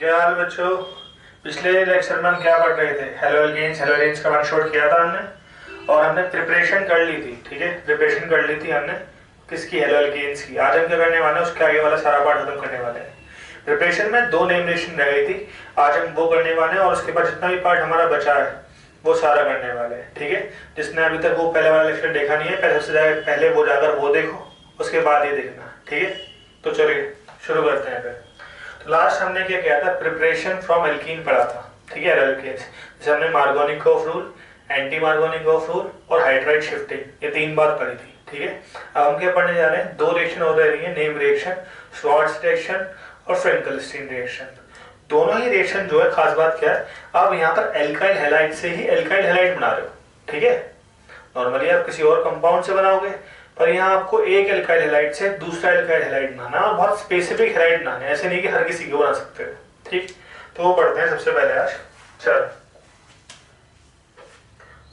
क्या हाल बच्चों। पिछले लेक्चर में हम क्या पढ़ रहे थे? हेलोजेन्स का वन शॉट किया था हमने और हमने प्रिपरेशन कर ली थी। ठीक है, प्रिपरेशन कर ली थी हमने किसकी? हेलोजेन्स की। आज हम क्या करने वाले हैं, उसके आगे वाला सारा पार्ट खत्म करने वाले हैं। प्रिपरेशन में 2 नेमरेशन रह गई थी, आज हम वो करने वाले हैं और उसके बाद जितना भी पार्ट हमारा बचा है वो सारा करने वाले हैं। ठीक है, जिसने अभी तक वो पहले वाला लेक्चर देखा नहीं है, पहले सबसे पहले वो जाकर वो देखो, उसके बाद ये देखना। ठीक है, तो चलिए शुरू करते हैं फिर। तो लास्ट हमने क्या किया था? प्रिपरेशन फ्रॉम एल्कीन पढ़ा था। ठीक है, एल्केन्स जैसे हमने मार्गोनिकोव रूल, एंटी मार्गोनिकोव रूल और हाइड्राइड शिफ्टिंग, ये 3 बात पढ़ी थी। ठीक है, अब हम क्या पढ़ने जा रहे हैं? 2 रिएक्शन हो रही है, नेम रिएक्शन, श्वार्ट्ज रिएक्शन और फ्रेंकलस्टीन रिएक्शन। दोनों ही रिएक्शन जो है, खास बात क्या है, आप यहाँ पर एल्काइल हैलाइड से ही एल्काइल हैलाइड बना रहे हो। ठीक है, नॉर्मली आप किसी और कंपाउंड से बनाओगे, पर यहाँ आपको एक एल्काइल हैलाइड से दूसरा एल्काइल हैलाइड बनाना और बहुत स्पेसिफिक हैलाइड बनाना है, ऐसे नहीं कि हर किसी को बना सकते हो। ठीक, तो वो पढ़ते हैं सबसे पहले आज। चलो,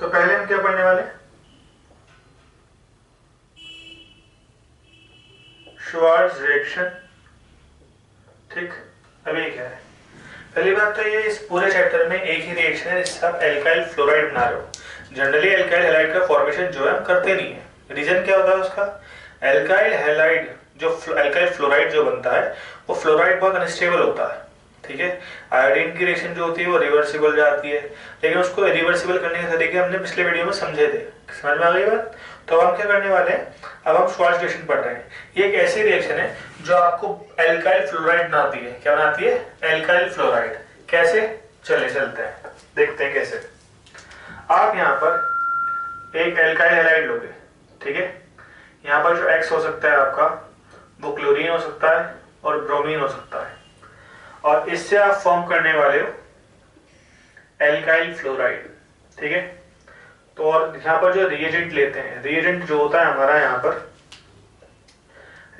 तो पहले हम क्या पढ़ने वाले? Swarts reaction. ठीक, अभी क्या है? पहली बात तो ये, इस पूरे चैप्टर में एक ही रिएक्शन है जिससे आप एल्काइल फ्लोराइड बना रहे हो। जनरली एल्काइल हैलाइड का फॉर्मेशन जो है हम करते नहीं है। रीजन क्या होता है उसका? एल्काइल हैलाइड जो एल्काइल फ्लोराइड जो बनता है वो फ्लोराइड बहुत अनस्टेबल होता है। ठीक है, आयोडीन की रिएक्शन जो होती है वो रिवर्सिबल जाती है, लेकिन उसको रिवर्सिबल करने के तरीके हमने पिछले वीडियो में समझे थे। समझ में आ गई बात? तो अब हम क्या करने वाले हैं, अब हम श्वार्ट्ज रिएक्शन पढ़ रहे हैं। ये एक ऐसी रिएक्शन है जो आपको एल्काइल फ्लोराइड बनाती है। क्या बनाती है? Alkyl fluoride. कैसे? चलते हैं, देखते हैं कैसे। आप यहाँ पर एक एल्काइल हैलाइड लोगे। ठीक है, यहाँ पर जो X हो सकता है आपका, वो क्लोरीन हो सकता है और ब्रोमीन हो सकता है, और इससे आप फॉर्म करने वाले हो एल्काइल फ्लोराइड। ठीक है, तो और यहाँ पर जो रिएजेंट लेते हैं, रिएजेंट जो होता है हमारा, यहाँ पर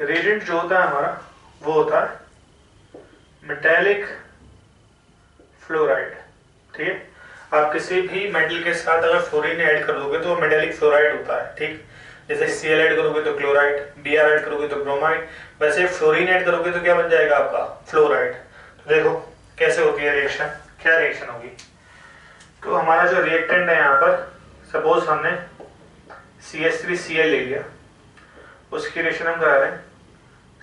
रिएजेंट जो होता है हमारा वो होता है मेटेलिक फ्लोराइड। ठीक है, आप किसी भी मेटल के साथ अगर फ्लोरीन ऐड कर दोगे तो मेटेलिक फ्लोराइड होता है। ठीक, जैसे Cl ऐड करोगे तो क्लोराइड, Br ऐड करोगे तो ब्रोमाइड, वैसे फ्लोरीन ऐड करोगे तो क्या बन जाएगा आपका? फ्लोराइड। तो देखो कैसे होती है रिएक्शन, क्या रिएक्शन होगी। तो हमारा जो रिएक्टेंट है यहाँ पर, सपोज हमने CH3Cl ले लिया, उसकी रिएक्शन हम करा रहे हैं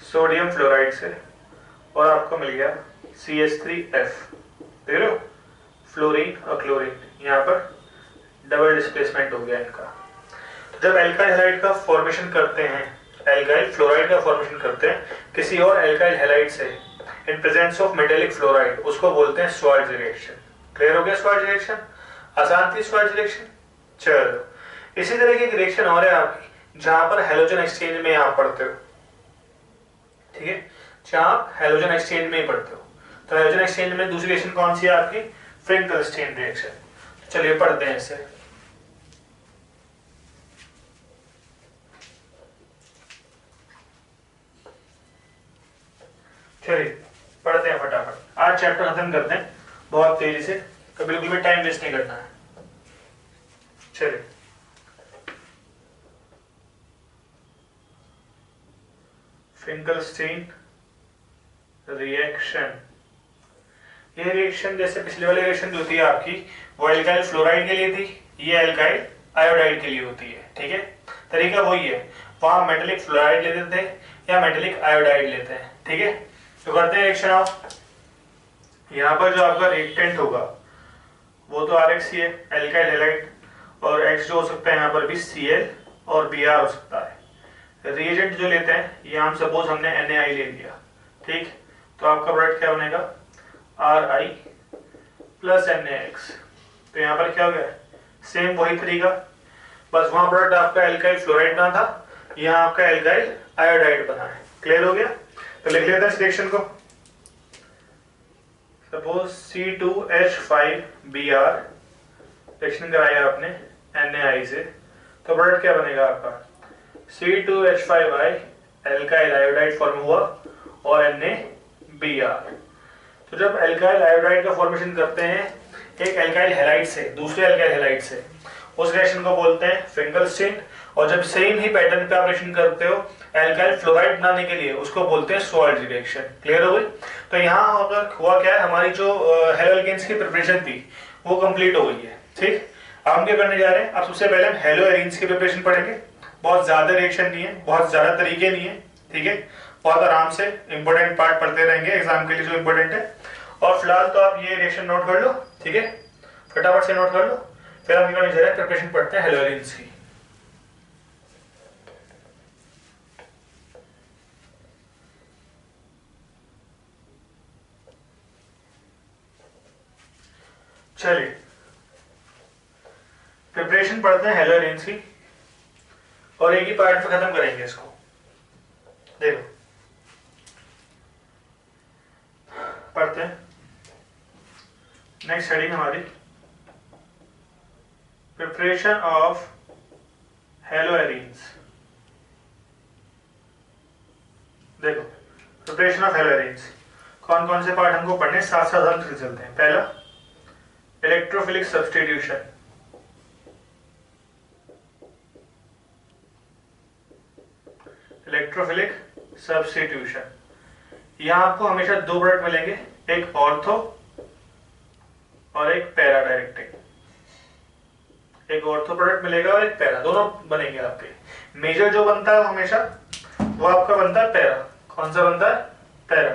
सोडियम फ्लोराइड से, और आपको मिल गया CH3F। देख लो, फ्लोरीन और क्लोरीन, यहाँ पर डबल डिस्प्लेसमेंट हो गया इनका। तो जब एल्काइल हैलाइड का फॉर्मेशन करते हैं, एल्काइल फ्लोराइड का फॉर्मेशन करते हैं किसी और एल्काइल हैलाइड से in presence of metallic fluoride, उसको बोलते हैं श्वार्ट्ज रिएक्शन। क्लियर हो गया? श्वार्ट्ज रिएक्शन आसान थी। Swarts reaction. चलो, इसी तरह की एक रिएक्शन और है आपकी, जहां पर हेलोजन एक्सचेंज में आप पढ़ते हो। ठीक है, जहां आप हेलोजन एक्सचेंज में ही पढ़ते हो। तो हेलोजन एक्सचेंज में दूसरी रिएक्शन कौन सी है आपकी? फ्रेंकलस्टीन रिएक्शन। चलिए पढ़ते हैं इसे। चलिए पढ़ते हैं फटाफट, आज चैप्टर खत्म करते हैं बहुत तेजी से, तो बिल्कुल भी टाइम वेस्ट नहीं करना है। चलिए, फ्रेंकलस्टीन रिएक्शन। ये रिएक्शन जैसे पिछले वाली रिएक्शन जो थी आपकी, वो एल्काइल फ्लोराइड के लिए थी, ये एल्काइल आयोडाइड के लिए होती है। ठीक है, तरीका वही है, वहां मेटेलिक फ्लोराइड लेते थे या मेटेलिक आयोडाइड लेते हैं। ठीक है, तो करते हैं रिएक्शन। आप यहाँ पर जो आपका रिएक्टेंट होगा वो तो RX ही है, एल्काइल हैलाइड, और X जो हो सकता है यहाँ पर भी Cl और Br हो सकता है। रिएजेंट जो लेते हैं, यहाँ हम सपोज हमने NaI ले लिया। ठीक, तो आपका प्रोडक्ट क्या बनेगा? Ri plus NaX। तो यहाँ पर क्या हो गया? सेम वही तरीका, बस वहां प्रोडक्ट आपका एल्काइल फ्लोराइड बना था, यहाँ आपका एल्काइल आयोडाइड बना है। क्लियर हो गया? तो लिख लेते हैं इस रिएक्शन को। सपोज C2H5Br रिएक्शन कराया आपने NaI से, तो प्रोडक्ट क्या बनेगा आपका? C2H5I एल्काइल आयोडाइड फॉर्म हुआ और NaBr। तो जब एल्काइल आयोडाइड का फॉर्मेशन करते हैं एक एल्काइल हैलाइड से दूसरे एल्काइल हैलाइड से, उस रिएक्शन को बोलते हैं फ्रेंकलस्टीन, और जब सेम ही पैटर्न पे ऑपरेशन करते हो एल्काइल फ्लोराइड बनाने के लिए, उसको बोलते हैं स्वाल्ट रिएक्शन। क्लियर हो गई? तो यहाँ अगर हुआ क्या है, हमारी जो हेलो एल्केन्स की प्रिपरेशन थी वो कंप्लीट हो गई है। ठीक, अब हम क्या करने जा रहे हैं, अब सबसे पहले हम हेलो एरीन्स की प्रिपरेशन पढ़ेंगे। बहुत ज्यादा रिएक्शन नहीं है, बहुत ज्यादा तरीके नहीं है, ठीक है, बहुत आराम से इंपॉर्टेंट पार्ट पढ़ते रहेंगे एग्जाम के लिए जो इंपॉर्टेंट है। और फिलहाल तो आप ये रिएक्शन नोट कर लो, ठीक है, फटाफट से नोट कर लो, फिर हम करने जा रहे हैं प्रिपरेशन पढ़ते हैं हेलो एरीन्स की। चलिए प्रिपरेशन पढ़ते हैं हेलो एरीन्स की, और एक ही पार्ट में खत्म करेंगे इसको। देखो पढ़ते हैं, नेक्स्ट हेडिंग हमारी प्रिपरेशन ऑफ हेलो एरीन्स। देखो प्रिपरेशन ऑफ हेलो एरीन्स कौन कौन से पार्ट हमको पढ़ने, साथ साथ हम चलते हैं। पहला इलेक्ट्रोफिलिक सब्स्टिट्यूशन, इलेक्ट्रोफिलिक सब्स्टिट्यूशन। यहां आपको हमेशा दो प्रोडक्ट मिलेंगे, एक ऑर्थो और एक पैरा डायरेक्टिंग। एक ऑर्थो प्रोडक्ट मिलेगा और एक पैरा, दोनों बनेंगे आपके। मेजर जो बनता है हमेशा वो आपका बनता है पैरा। कौन सा बनता है? पैरा।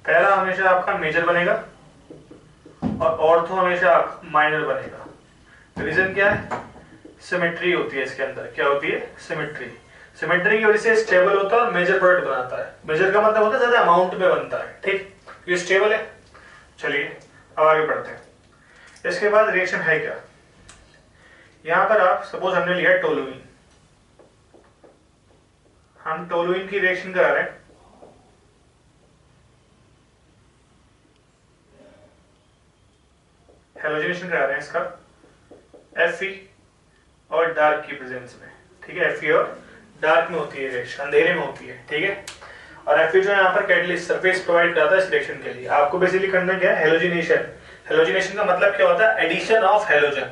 पैरा हमेशा आपका मेजर बनेगा और ऑर्थो हमेशा माइनर बनेगा। रीजन क्या है? सिमेट्री होती है इसके अंदर। क्या होती है? सिमेट्री। सिमेट्री की वजह से स्टेबल होता है और मेजर प्रोडक्ट बनाता है। मेजर का मतलब होता है ज्यादा अमाउंट में बनता है, ठीक, ये स्टेबल है। चलिए अब आगे बढ़ते हैं। इसके बाद रिएक्शन है क्या, यहां पर आप सपोज हमने लिया टोलुइन, हम टोलुइन की रिएक्शन करा रहे हैं। हेलोजिनेशन करा रहे हैं इसका Fe और डार्क की प्रेजेंस में, ठीक है। Fe और डार्क में होती है रिएक्शन, अंधेरे में होती है, ठीक है। और Fe जो यहाँ पर कैटलिस्ट सरफेस प्रोवाइड कराता है इस रिएक्शन के लिए। आपको बेसिकली करना क्या है? हेलोजिनेशन। हेलोजिनेशन का मतलब क्या होता है? Addition of halogen.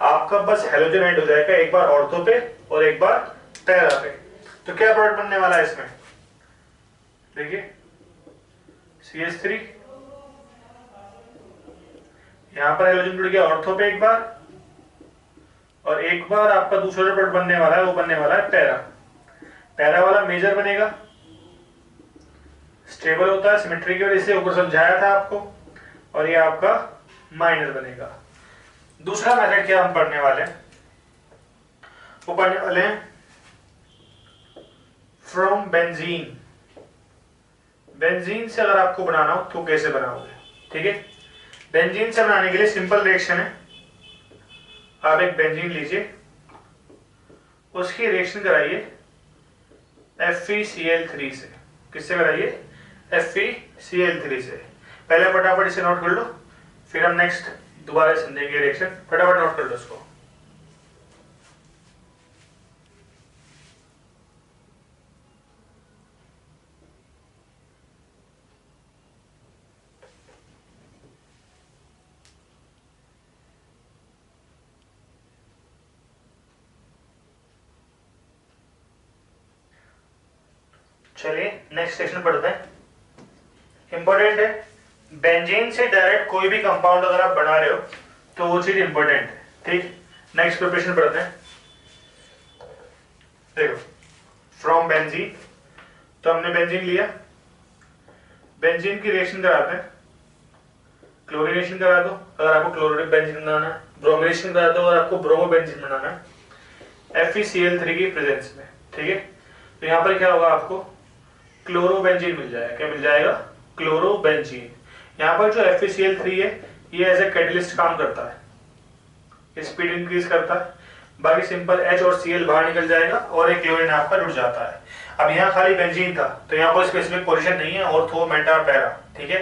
आपका बस हेलोजन ऐड हो जाएगा, एक बार ऑर्थो पे और एक बार पैरा पे। तो क्या प्रोडक्ट बनने वाला है इसमें? देखिए CH3, यहां पर हेलोजन जुड़ गया ऑर्थो पे एक बार, और एक बार आपका दूसरा जो प्रोडक्ट बनने वाला है वो बनने वाला है पैरा। पैरा वाला मेजर बनेगा, स्टेबल होता है सिमेट्री की वजह से, ऊपर समझाया था आपको, और ये आपका माइनर बनेगा। दूसरा मेथड क्या हम पढ़ने वाले हैं, वो पढ़ने वाले हैं फ्रॉम बेंजीन। बेंजीन से अगर आपको बनाना हो तो कैसे बनाओगे, ठीक है। बेंजीन से बनाने के लिए सिंपल रिएक्शन है, आप एक बेंजीन लीजिए, उसकी रिएक्शन कराइए FeCl3 से। किससे कराइए? FeCl3 से। पहले फटाफट इसे नोट कर लो, फिर हम नेक्स्ट दोबारा समझेंगे रिएक्शन। फटाफट नोट कर लो इसको। चलिए नेक्स्ट सेक्शन पढ़ते हैं, इंपॉर्टेंट है। बेंजीन से डायरेक्ट कोई भी कंपाउंड अगर आप बना रहे हो तो वो चीज इंपॉर्टेंट है, ठीक। नेक्स्ट प्रिपरेशन पढ़ते हैं। देखो फ्रॉम बेंजीन, तो हमने बेंजीन लिया, बेंजीन की रिएक्शन कराते हैं। क्लोरीनेशन करा दो अगर आपको क्लोरीनिक बेंजीन बनाना है, ब्रोमिनेशन करा दो अगर आपको ब्रोमो बेंजीन बनाना है FeCl3 की प्रेजेंस में, ठीक है। तो यहाँ पर क्या होगा, आपको क्लोरोबेंजीन मिल जाएगा। क्या मिल जाएगा? क्लोरोबेंजीन। यहाँ पर जो FeCl3 है ये एज ए कैटलिस्ट काम करता है, स्पीड इंक्रीज करता है। बाकी सिंपल H और Cl बाहर निकल जाएगा और एक क्लोरीन आपका जुड़ जाता है। अब यहाँ खाली बेंजीन था तो यहाँ पर स्पेसिफिक पोजीशन नहीं है, ऑर्थो मेटा पैरा, ठीक है।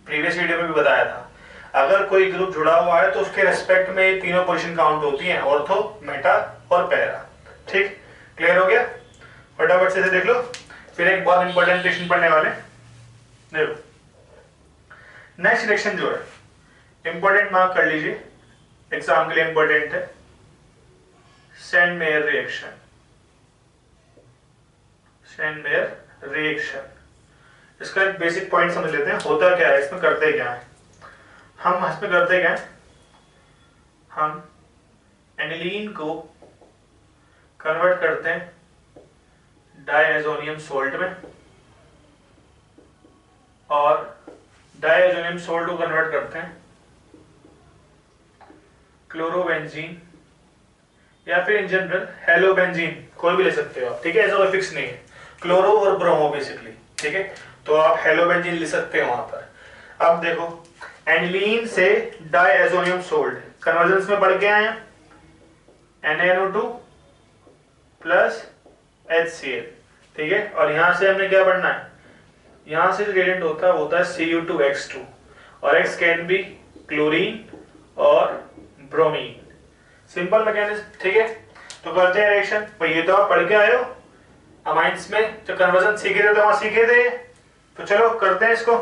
प्रीवियस वीडियो में भी बताया था, अगर कोई ग्रुप जुड़ा हुआ है तो उसके रेस्पेक्ट में ये तीनों पोजीशन काउंट होती हैं, ऑर्थो मेटा और पैरा, ठीक। क्लियर हो गया? फटाफट से देख लो, फिर एक बहुत इंपॉर्टेंट रिएक्शन पढ़ने वाले। देखो नेक्स्ट रिएक्शन जो है इंपॉर्टेंट, मार्क कर लीजिए, एग्जाम के लिए इंपॉर्टेंट है, सेंड मेयर रिएक्शन। स्टैंडमेयर रिएक्शन। इसका एक बेसिक पॉइंट समझ लेते हैं, होता क्या है इसमें, करते क्या है हम इसमें करते क्या है, हम एनिलीन को कन्वर्ट करते हैं डायएजोनियम सोल्ट में, और डायएजोनियम सोल्ट को कन्वर्ट करते हैं क्लोरोबेंजीन या फिर इन जनरल हेलोबेंजीन, कोई भी ले सकते हो आप, ठीक है, ऐसा कोई फिक्स नहीं है, क्लोरो और ब्रोमो बेसिकली, ठीक है, तो आप हेलोबेंजीन ले सकते हो वहां पर। अब देखो एनिलीन से डायएजोनियम सोल्ट कन्वर्जन में पढ़ के आए हैं, NaNO2 प्लस HCl, ठीक है, और यहां से हमने क्या पढ़ना है, यहां से ग्रेडियंट होता है Cu2X2, और X कैन बी क्लोरीन और ब्रोमीन, सिंपल मैकेनिज्म, ठीक है। तो करते हैं रिएक्शन, भाई ये तो आप पढ़ के आए हो अमाइंस में, जो कन्वर्जन सीखे थे तो वहां सीखे थे, तो चलो करते हैं इसको।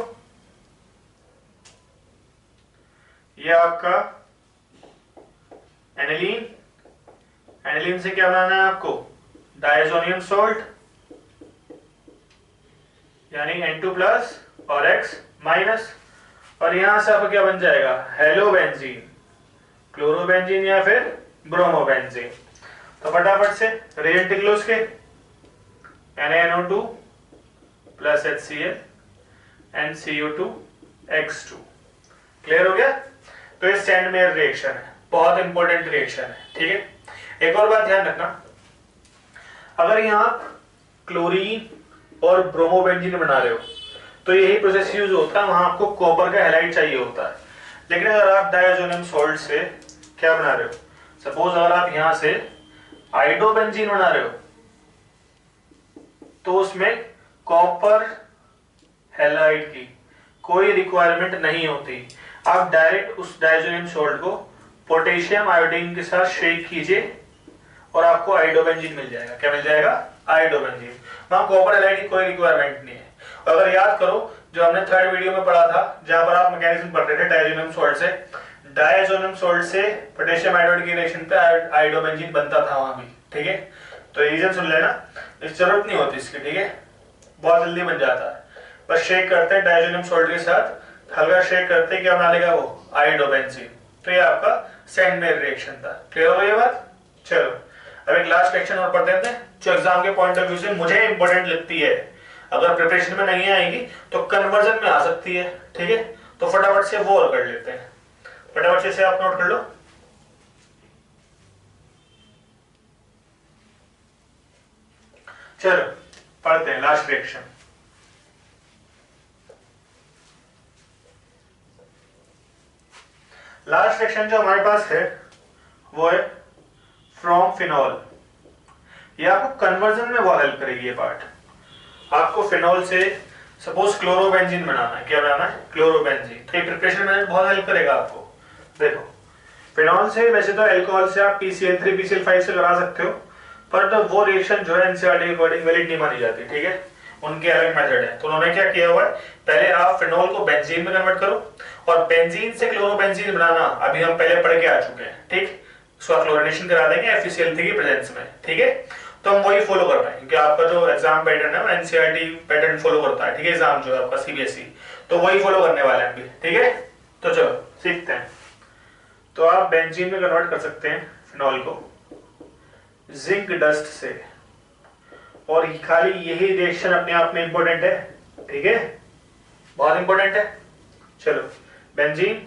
ये आपका एनिलीन, एनिलीन से क्या बनाना है आपको, डायज़ोनियम सोल्ट यानी N2 प्लस और X माइनस, और यहां से आपका क्या बन जाएगा, हेलोबेंजीन, क्लोरोबेंजीन या फिर ब्रोमोबेंजीन। तो फटाफट से रिएक्ट क्लोज के NaNO2 plus HCl NCO2X2, clear हो गया। तो ये स्टैंडमेयर रिएक्शन है, बहुत इंपॉर्टेंट रिएक्शन है, ठीक है। एक और बात ध्यान रखना, अगर यहां आप क्लोरीन और ब्रोमोबेंजीन बना रहे हो तो यही प्रोसेस यूज होता है, वहां आपको कॉपर का हैलाइड चाहिए होता है। लेकिन अगर आप डायज़ोनियम सॉल्ट से क्या बना रहे हो, सपोज अगर आप यहां से आइडोबेंजीन बना रहे हो तो उसमें कॉपर हैलाइड की कोई रिक्वायरमेंट नहीं होती, आप डायरेक्ट उस डायज़ोनियम सॉल्ट को पोटेशियम आयोडीन के साथ शेक कीजिए और आपको आइडोबेंजीन मिल जाएगा। क्या मिल जाएगा, आइडोबेंजीन। वहां कॉपर हैलाइड की कोई रिक्वायरमेंट नहीं है। अगर याद करो जो हमने थर्ड वीडियो में पढ़ा था, जहां पर आप मैकेनिज्म पढ़ रहे थे डायज़ोनियम सॉल्ट से पोटेशियम आयोडाइड की रिएक्शन पे आइडोबेंजीन बनता था वहां भी, ठीक है। तो रीजन सुन लेना, इस जरूरत नहीं होती इसकी, ठीक है, बहुत जल्दी बन जाता है। बस शेक करते हैं डायज़ोनियम सॉल्ट के साथ, हल्का शेक करते हैं, क्या बना लेगा वो, आइडोबेंजीन। तो ये आपका स्टैंडमेयर रिएक्शन था, क्लियर हो गई ये बात। चलो अब एक लास्ट क्वेश्चन और पढ़ देते हैं, जो एग्जाम के पॉइंट ऑफ व्यू से मुझे इंपॉर्टेंट लगती है, अगर प्रिपरेशन में नहीं आएगी तो कन्वर्जन में आ सकती है, ठीक है। तो फटाफट से वो और कर लेते हैं, फटाफट से आप नोट कर लो। चलो पढ़ते हैं लास्ट रिएक्शन। लास्ट रिएक्शन जो हमारे पास है वो है फ्रॉम फिनॉल। ये आपको कन्वर्जन में बहुत हेल्प करेगी ये पार्ट। आपको फिनॉल से सपोज क्लोरोबेंजीन बनाना है, क्या बनाना है, क्लोरोबेंजीन, तो ये प्रिपरेशन में बहुत हेल्प करेगा आपको। देखो फिनॉल से वैसे तो अल्कोहल से आप PCl3 PCl5 से करा सकते हो, पर तो वो रिएक्शन जो है एनसीईआरटी के अकॉर्डिंग वैलिड नहीं मानी जाती, ठीक है, उनके अलग मेथड है। तो उन्होंने क्या किया हुआ है, पहले आप फिनॉल को बेंजीन में कन्वर्ट करो, और बेंजीन से क्लोरोबेंजीन बनाना अभी हम पहले पढ़ के आ चुके हैं, ठीक, उसका क्लोरिनेशन करा देंगे FeCl3 की प्रेजेंस में, ठीक है। तो हम वही फॉलो कर रहे हैं क्योंकि आपका जो एग्जाम पैटर्न है वो एनसीईआरटी पैटर्न फॉलो करता है, ठीक है, एग्जाम जो है आपका CBSE, तो वही फॉलो करने वाले हैं अभी, ठीक है। तो चलो सीखते हैं। तो आप बेंजीन में कन्वर्ट कर सकते हैं फिनॉल को जिंक डस्ट से, और खाली यही रिएक्शन अपने आप में इंपॉर्टेंट है, ठीक है, बहुत इंपॉर्टेंट है। चलो बेंजीन,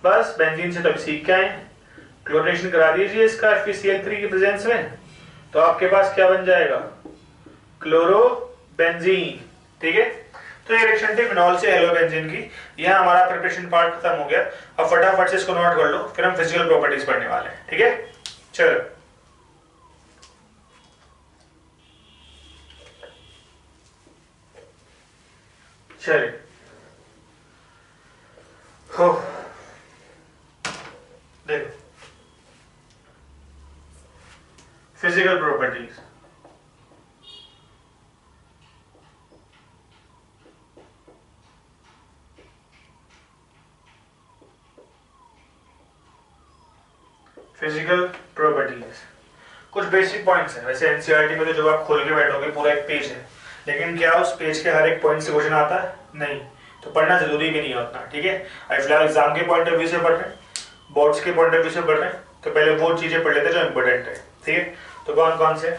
बस बेंजीन से तो अभी सीख के आए, क्लोरिनेशन करा दीजिए इसका FeCl3 की प्रेजेंस में, तो आपके पास क्या बन जाएगा, क्लोरोबेंजीन, ठीक है। तो ये रिएक्शन थी फिनॉल से हेलोबेंजीन की। यह हमारा प्रिपरेशन पार्ट खत्म हो गया। अब फटाफट से इसको नोट कर लो, फिर हम फिजिकल प्रॉपर्टीज पढ़ने वाले हैं, ठीक है। चलो चलिए, हो देखो फिजिकल प्रॉपर्टीज, फिजिकल प्रॉपर्टीज कुछ बेसिक पॉइंट्स हैं। वैसे एनसीईआरटी में तो जब आप खोल के बैठोगे पूरा एक पेज है, लेकिन क्या उस पेज के हर एक पॉइंट से क्वेश्चन आता है? नहीं, तो पढ़ना जरूरी भी नहीं होता, ठीक है। अभी फिलहाल एग्जाम के पॉइंट ऑफ व्यू से पढ़ रहे हैं, बोर्ड्स के पॉइंट ऑफ व्यू से पढ़ रहे हैं, तो पहले वो चीजें पढ़ लेते हैं जो इंपॉर्टेंट है, ठीक है। तो कौन कौन से?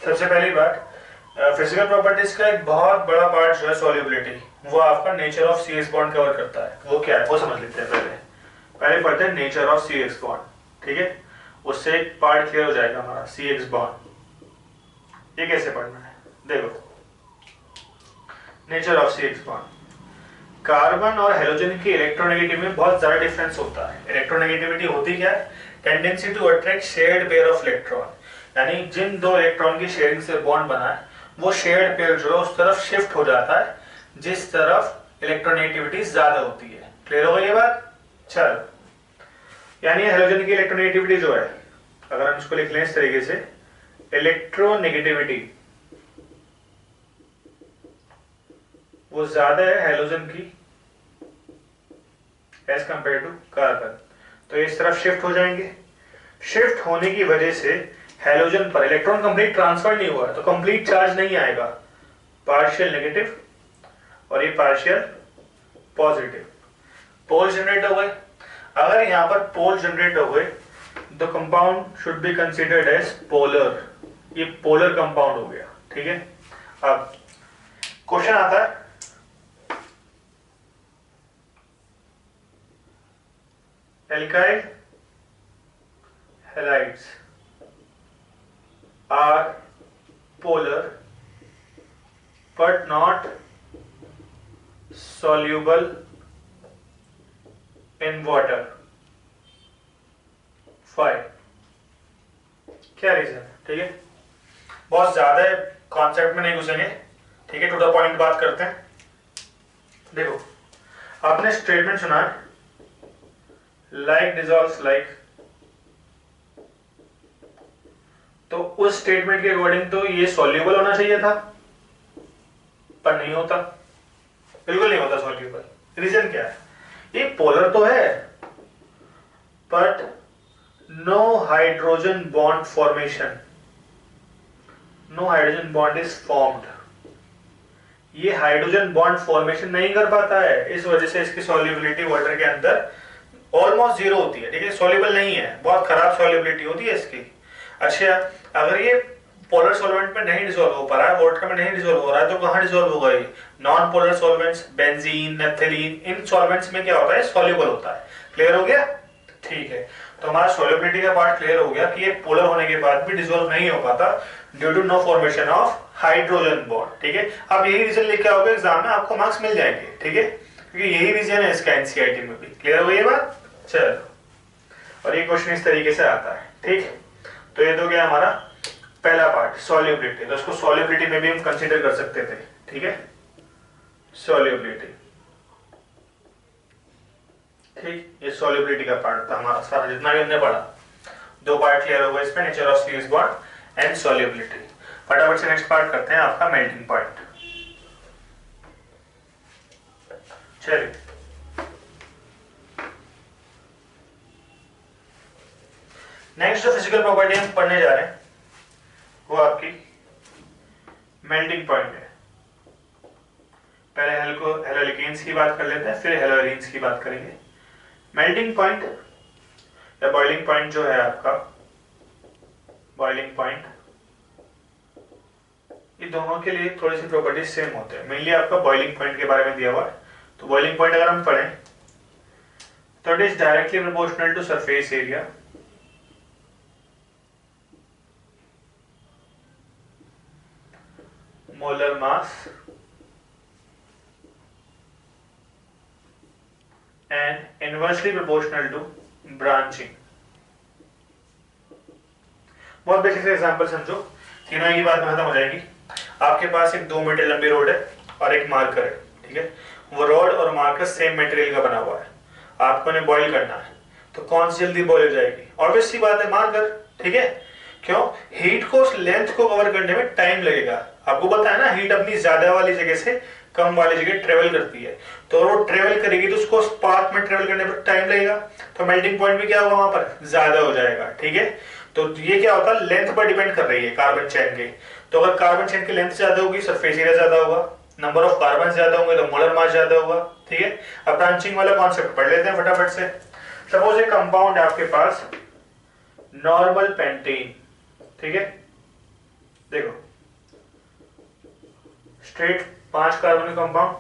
सबसे पहली बात, फिजिकल प्रॉपर्टीज का एक बहुत बड़ा पार्ट जो है सॉल्युबिलिटी, वो आपका nature of C X bond cover करता है। वो क्या है वो समझ लेते हैं पहले पढ़ते हैं nature of C X bond, ठीक है। उससे एक पार्ट क्लियर हो जाएगा हमारा सी एक्स बॉन्ड। ये कैसे पढ़ना है? देखो, nature of C X bond, carbon और हेलोजन की इलेक्ट्रोनेगेटिविटी में बहुत ज्यादा डिफरेंस होता है। इलेक्ट्रोनेगेटिविटी होती क्या है? Tendency to attract shared pair of electron, यानी जिन दो इलेक्ट्रॉन की शेयरिंग से बॉन्ड बना है वो शेयर्ड पेयर जो है उस तरफ शिफ्ट हो जाता है जिस तरफ इलेक्ट्रोनेगेटिविटी ज्यादा होती है। क्लियर हो गई ये बात? चल, यानी हेलोजन की इलेक्ट्रोनेगेटिविटी जो है, अगर हम इसको लिख लें इस तरीके से, इलेक्ट्रोनेगेटिविटी वो ज्यादा है हेलोजन की एज कंपेयर टू कार्बन, तो इस तरफ शिफ्ट हो जाएंगे। शिफ्ट होने की वजह से हेलोजन पर इलेक्ट्रॉन कंप्लीट ट्रांसफर नहीं हुआ है, तो कंप्लीट चार्ज नहीं आएगा, पार्शियल नेगेटिव और ये पार्शियल पॉजिटिव, पोल जनरेट हो गए। अगर यहां पर पोल जनरेट हो गए, the compound should be considered as polar, ये पोलर कंपाउंड हो गया, ठीक है। अब क्वेश्चन आता है, alkyl halides are polar but not soluble in water. Why? क्या रीजन है? ठीक है, बहुत ज्यादा कॉन्सेप्ट में नहीं घुसेंगे, ठीक है, टू द पॉइंट बात करते हैं। देखो, आपने स्टेटमेंट सुना है लाइक डिसॉल्व्स लाइक, तो उस स्टेटमेंट के अकॉर्डिंग तो ये सॉल्यूबल होना चाहिए था, पर नहीं होता, बिल्कुल नहीं होता सॉल्यूबल। रीजन क्या है? ये पोलर तो है but no hydrogen bond formation, no hydrogen bond is formed, ये हाइड्रोजन बॉन्ड फॉर्मेशन नहीं कर पाता है, इस वजह से इसकी सॉल्युबिलिटी वाटर के अंदर ऑलमोस्ट जीरो होती है, ठीक है, सॉल्युबल नहीं है, बहुत खराब सॉल्युबिलिटी होती है इसकी। अच्छा, अगर ये पोलर सॉल्वेंट में नहीं डिसॉल्व हो पा रहा है, वाटर में नहीं डिसॉल्व हो रहा है, तो कहां डिसॉल्व होगा ये? Non polar solvents, benzene, naphthalene, इन सॉल्वेंट्स में क्या होता है? सॉल्युबल होता है। क्लियर हो गया? ठीक है, तो हमारा सॉल्युबिलिटी का पार्ट क्लियर हो गया कि ये पोलर होने के बाद भी डिसॉल्व नहीं हो पाता due to no formation of hydrogen bond, ठीक है। अब यही रीजन लेके आओगे एग्जाम में, आपको मार्क्स मिल जाएंगे, ठीक है, क्योंकि यही रीजन है इसका एनसीईआरटी में भी। क्लियर हो गई ये बात? चलो, और ये क्वेश्चन इस तरीके से आता है, ठीक। तो ये तो क्या हमारा पहला पार्ट सॉल्युबिलिटी, तो इसको सॉल्युबिलिटी में भी हम कंसीडर कर सकते थे, ठीक है, सॉल्युबिलिटी, ठीक। ये सॉल्युबिलिटी का पार्ट था हमारा सारा, जितना भी हमने पढ़ा। दो पार्ट क्लियर हो गए इसमें, nature of C X bond and solubility. फटाफट से नेक्स्ट पार्ट करते हैं, आपका मेल्टिंग पॉइंट। चलिए, नेक्स्ट जो फिजिकल प्रॉपर्टी हम पढ़ने जा रहे हैं वो आपकी मेल्टिंग पॉइंट है। पहले हेलोलिकेन्स की बात कर लेते हैं, फिर हेलोलिन्स की बात करेंगे। मेल्टिंग पॉइंट या बॉइलिंग पॉइंट जो है आपका, बॉइलिंग पॉइंट, ये दोनों के लिए थोड़ी सी प्रॉपर्टीज सेम होते हैं। मेनली आपका बॉइलिंग पॉइंट के बारे में दिया हुआ है, तो बॉइलिंग पॉइंट अगर हम पढ़ें तो it is directly proportional to surface area molar mass and inversely proportional to branching। बहुत बेसिक से एग्जांपल समझो, तीनों की बात खत्म हो जाएगी। आपके पास एक 2 मीटर लंबी रोड है और एक मार्कर है, ठीक है, वो रोड और मार्कर सेम मटेरियल का बना हुआ है, आपको उन्हें बॉईल करना है, तो कौन सी जल्दी बॉईल हो जाएगी? ऑब्वियस सी बात है, मार्कर, ठीक है। क्यों? हीट को उस लेंथ को कवर करने में टाइम लगेगा, आपको पता है ना, हीट अपनी ज्यादा वाली जगह से कम वाली जगह ट्रेवल करती है, तो वो ट्रेवल करेगी तो उसको उस पाथ में ट्रेवल करने पर टाइम लगेगा, तो मेल्टिंग पॉइंट भी क्या होगा वहां पर? ज्यादा हो जाएगा, ठीक है। तो ये क्या होता है, लेंथ पर डिपेंड कर रही है कार्बन चेन के। तो अगर कार्बन चेन की लेंथ ज्यादा होगी सरफेस एरिया ज्यादा होगा, नंबर ऑफ कार्बन ज्यादा होंगे तो मोलर मास ज्यादा होगा। ठीक है, अब ब्रांचिंग वाला कॉन्सेप्ट पढ़ लेते हैं फटाफट से। सपोज एक कंपाउंड है आपके पास नॉर्मल पेंटेन, ठीक है, देखो स्ट्रेट 5 कार्बन कंपाउंड,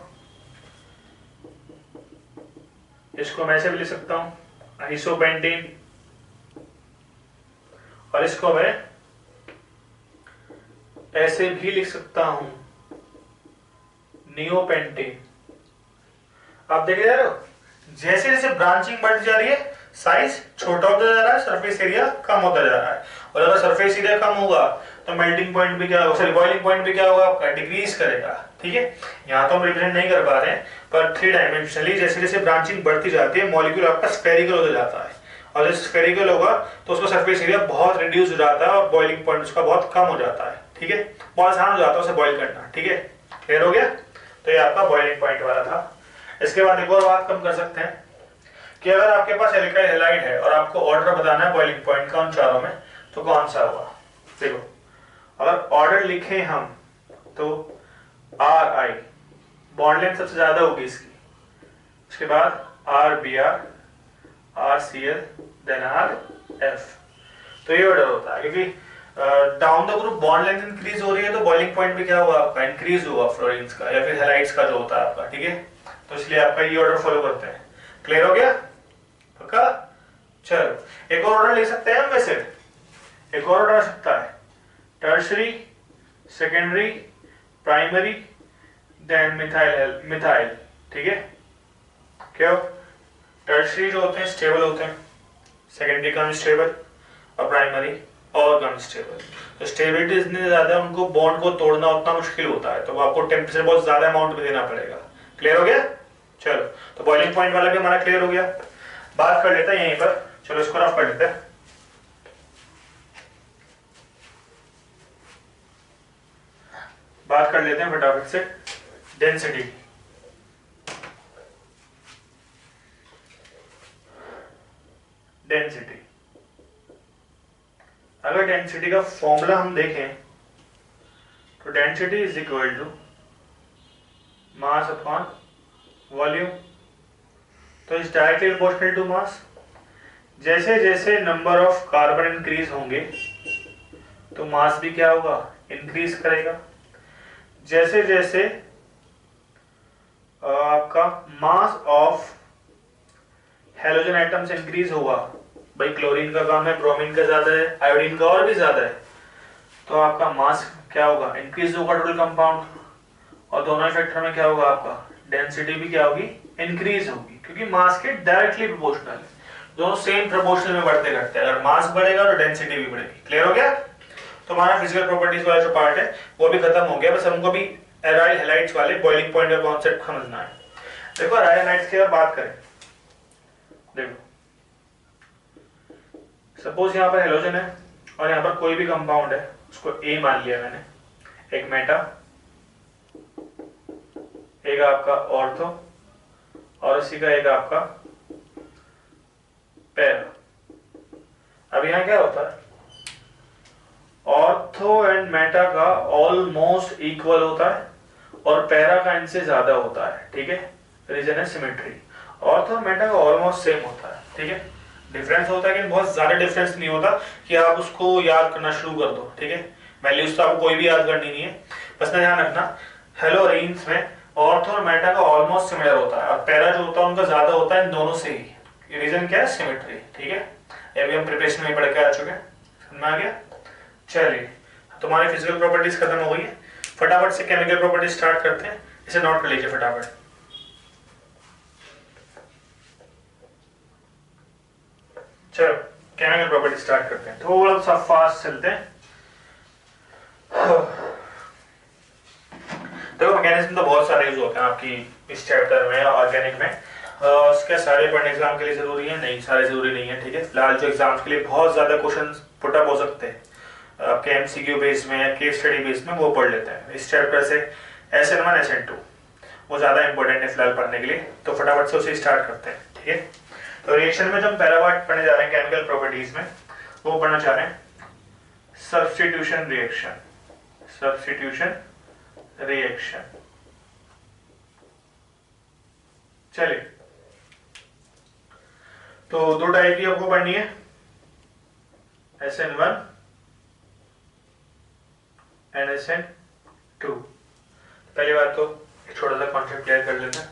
इसको मैं ऐसे भी लिख सकता हूं आइसोपेंटेन, और इसको मैं ऐसे भी लिख सकता हूं नियोपेंटेन। आप देखे जा रहे हो जैसे जैसे ब्रांचिंग बढ़ती जा रही है साइज छोटा होता जा रहा है, सरफेस एरिया कम होता जा रहा है, और अगर सरफेस एरिया कम होगा तो मेल्टिंग पॉइंट भी क्या होगा, सॉरी बॉइलिंग पॉइंट भी क्या होगा आपका, डिक्रीज करेगा। ठीक है, यहाँ तो हम रिप्रेजेंट नहीं कर पा रहे हैं, पर 3 डायमेंशनली जैसे जैसे ब्रांचिंग बढ़ती जाती है मॉलिक्यूल आपका स्फेरिकल होता जाता है, और जैसे स्फेरिकल होगा तो उसका सरफेस एरिया बहुत रिड्यूस हो जाता है और बॉइलिंग पॉइंट उसका बहुत कम हो जाता है। ठीक है, बहुत आसान हो जाता है उसे बॉइल करना। ठीक है, क्लियर हो गया? तो ये आपका बॉइलिंग पॉइंट वाला था। इसके बाद एक और बात कम कर सकते हैं कि अगर आपके पास एल्काइल हैलाइड है और आपको ऑर्डर बताना है बॉइलिंग पॉइंट का उन चारों में, तो कौन सा होगा? देखो अगर ऑर्डर लिखे हम तो आर आई बॉन्ड लेंथ सबसे ज्यादा होगी इसकी, उसके बाद R B R, R C L, then R F. तो ये ऑर्डर होता है क्योंकि down the group bond length increase हो रही है तो बॉइलिंग पॉइंट भी क्या होगा आपका, इंक्रीज होगा फ्लोरीन्स का या फिर हैलाइड्स का जो होता है आपका। ठीक है, तो इसलिए आपका ये ऑर्डर फॉलो करते हैं। क्लियर हो गया? पक्का? चलो एक और ऑर्डर ले सकते हैं हम, वैसे एक और ऑर्डर आ सकता है tertiary, secondary, primary, then methyl. ठीक है, क्या टर्शरी जो होते हैं स्टेबल होते हैं, सेकेंडरी कम स्टेबल और प्राइमरी और कम स्टेबल। तो स्टेबिलिटी इतनी ज्यादा है उनको बॉन्ड को तोड़ना उतना मुश्किल होता है, तो आपको टेम्परेचर बहुत ज्यादा अमाउंट में देना पड़ेगा। क्लियर हो गया? चलो तो बॉइलिंग पॉइंट वाला भी हमारा क्लियर हो गया। बात कर लेते हैं यहीं पर, चलो इसको रफ कर लेते हैं। बात कर लेते हैं फटाफट से डेंसिटी। डेंसिटी, अगर डेंसिटी का फॉर्मूला हम देखें तो density is equal to mass upon volume, तो is directly proportional to mass. जैसे जैसे नंबर ऑफ कार्बन इंक्रीज होंगे तो मास भी क्या होगा, इंक्रीज करेगा। जैसे जैसे आपका mass of halogen items increase होगा, भाई क्लोरीन का काम है, ब्रोमीन का ज्यादा है, आयोडीन का और भी ज्यादा है, तो आपका मास क्या होगा, इंक्रीज होगा टोटल कंपाउंड, और दोनों फैक्टर में क्या होगा आपका डेंसिटी भी क्या होगी, इंक्रीज होगी, क्योंकि मास के डायरेक्टली प्रोपोर्शनल है, दोनों सेम प्रोपोर्शनल में बढ़ते घटते हैं। अगर मास बढ़ेगा तो डेंसिटी भी बढ़ेगी। क्लियर हो गया? तो हमारा फिजिकल प्रॉपर्टीज वाला जो पार्ट है वो भी खत्म हो गया, बस हमको भी एराइल हैलाइड्स वाले बॉइलिंग पॉइंट का कॉन्सेप्ट समझना है। देखो एराइल हैलाइड्स की अगर बात करें, देखो सपोज यहाँ पर हेलोजन है और यहाँ पर कोई भी कंपाउंड है, उसको ए मान लिया मैंने, एक मेटा, एक आपका ऑर्थो और इसी का एक आपका पैरा। अब यहाँ क्या होता है, ऑर्थो एंड मेटा का ऑलमोस्ट इक्वल होता है और पैरा का इनसे ज्यादा होता है। ठीक है, रीजन है सिमेट्री। ऑर्थो मेटा का ऑलमोस्ट सेम होता है। ठीक है, डिफरेंस होता है लेकिन बहुत ज्यादा डिफरेंस नहीं होता कि आप उसको याद करना शुरू कर दो। ठीक है, वैल्यूज तो आपको कोई भी याद करनी नहीं है, बस में ध्यान रखना हेलोरीन्स में ऑर्थो और मेटा का ऑलमोस्ट सिमिलर होता है और पैरा जो होता है उनका ज्यादा होता है इन दोनों से ही। रीजन क्या है, सिमेट्री। ठीक है, ये भी हम प्रिपरेशन में पढ़ के आ चुके हैं, समझ में आ गया? चलिए तुम्हारी फिजिकल प्रॉपर्टीज खत्म हो गई है, फटाफट से केमिकल प्रॉपर्टीज स्टार्ट करते हैं। इसे नोट कर लीजिए फटाफट। चलो केमिकल प्रॉपर्टीज स्टार्ट करते हैं, थोड़ा सा फास्ट चलते हैं। देखो मैकेनिज्म तो बहुत सारे यूज होते हैं आपकी इस चैप्टर में, ऑर्गेनिक में। उसके सारे पढ़ने एग्जाम के लिए जरूरी है नहीं, सारे जरूरी नहीं है। ठीक है, फिलहाल जो एग्जाम्स के लिए बहुत ज्यादा क्वेश्चन पुटअप हो सकते हैं आपके एमसीक्यू बेस में या केस स्टडी बेस में, वो पढ़ लेते हैं इस चैप्टर से। SN1 SN2 वो ज्यादा इंपॉर्टेंट है फिलहाल पढ़ने के लिए, तो फटाफट से उसे स्टार्ट करते हैं। ठीक है, तो रिएक्शन में जो हम पहला पार्ट पढ़ने जा रहे हैं केमिकल प्रॉपर्टीज में, वो पढ़ना चाह रहे हैं सब्स्टिट्यूशन रिएक्शन, सब्स्टिट्यूशन रिएक्शन। चलिए, तो दो टाइप की आपको पढ़नी है, SN1 एंड SN2। पहली बात तो एक छोटा सा कॉन्सेप्ट क्लियर कर लेते हैं,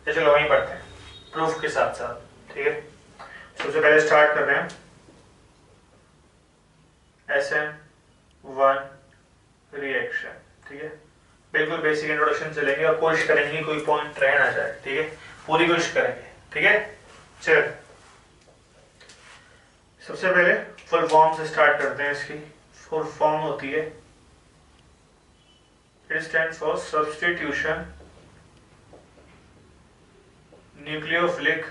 चलो वहीं पढ़ते हैं प्रूफ के साथ साथ, ठीक है। सबसे पहले स्टार्ट कर रहे हैं SN1 रिएक्शन, ठीक है। बिल्कुल बेसिक इंट्रोडक्शन चलेंगे और कोशिश करेंगे कोई पॉइंट रह ना जाए, ठीक है, पूरी कोशिश करेंगे, ठीक है। चल सबसे पहले फुल फॉर्म से स्टार्ट करते हैं। इसकी फुल फॉर्म होती है, it stands for substitution nucleophilic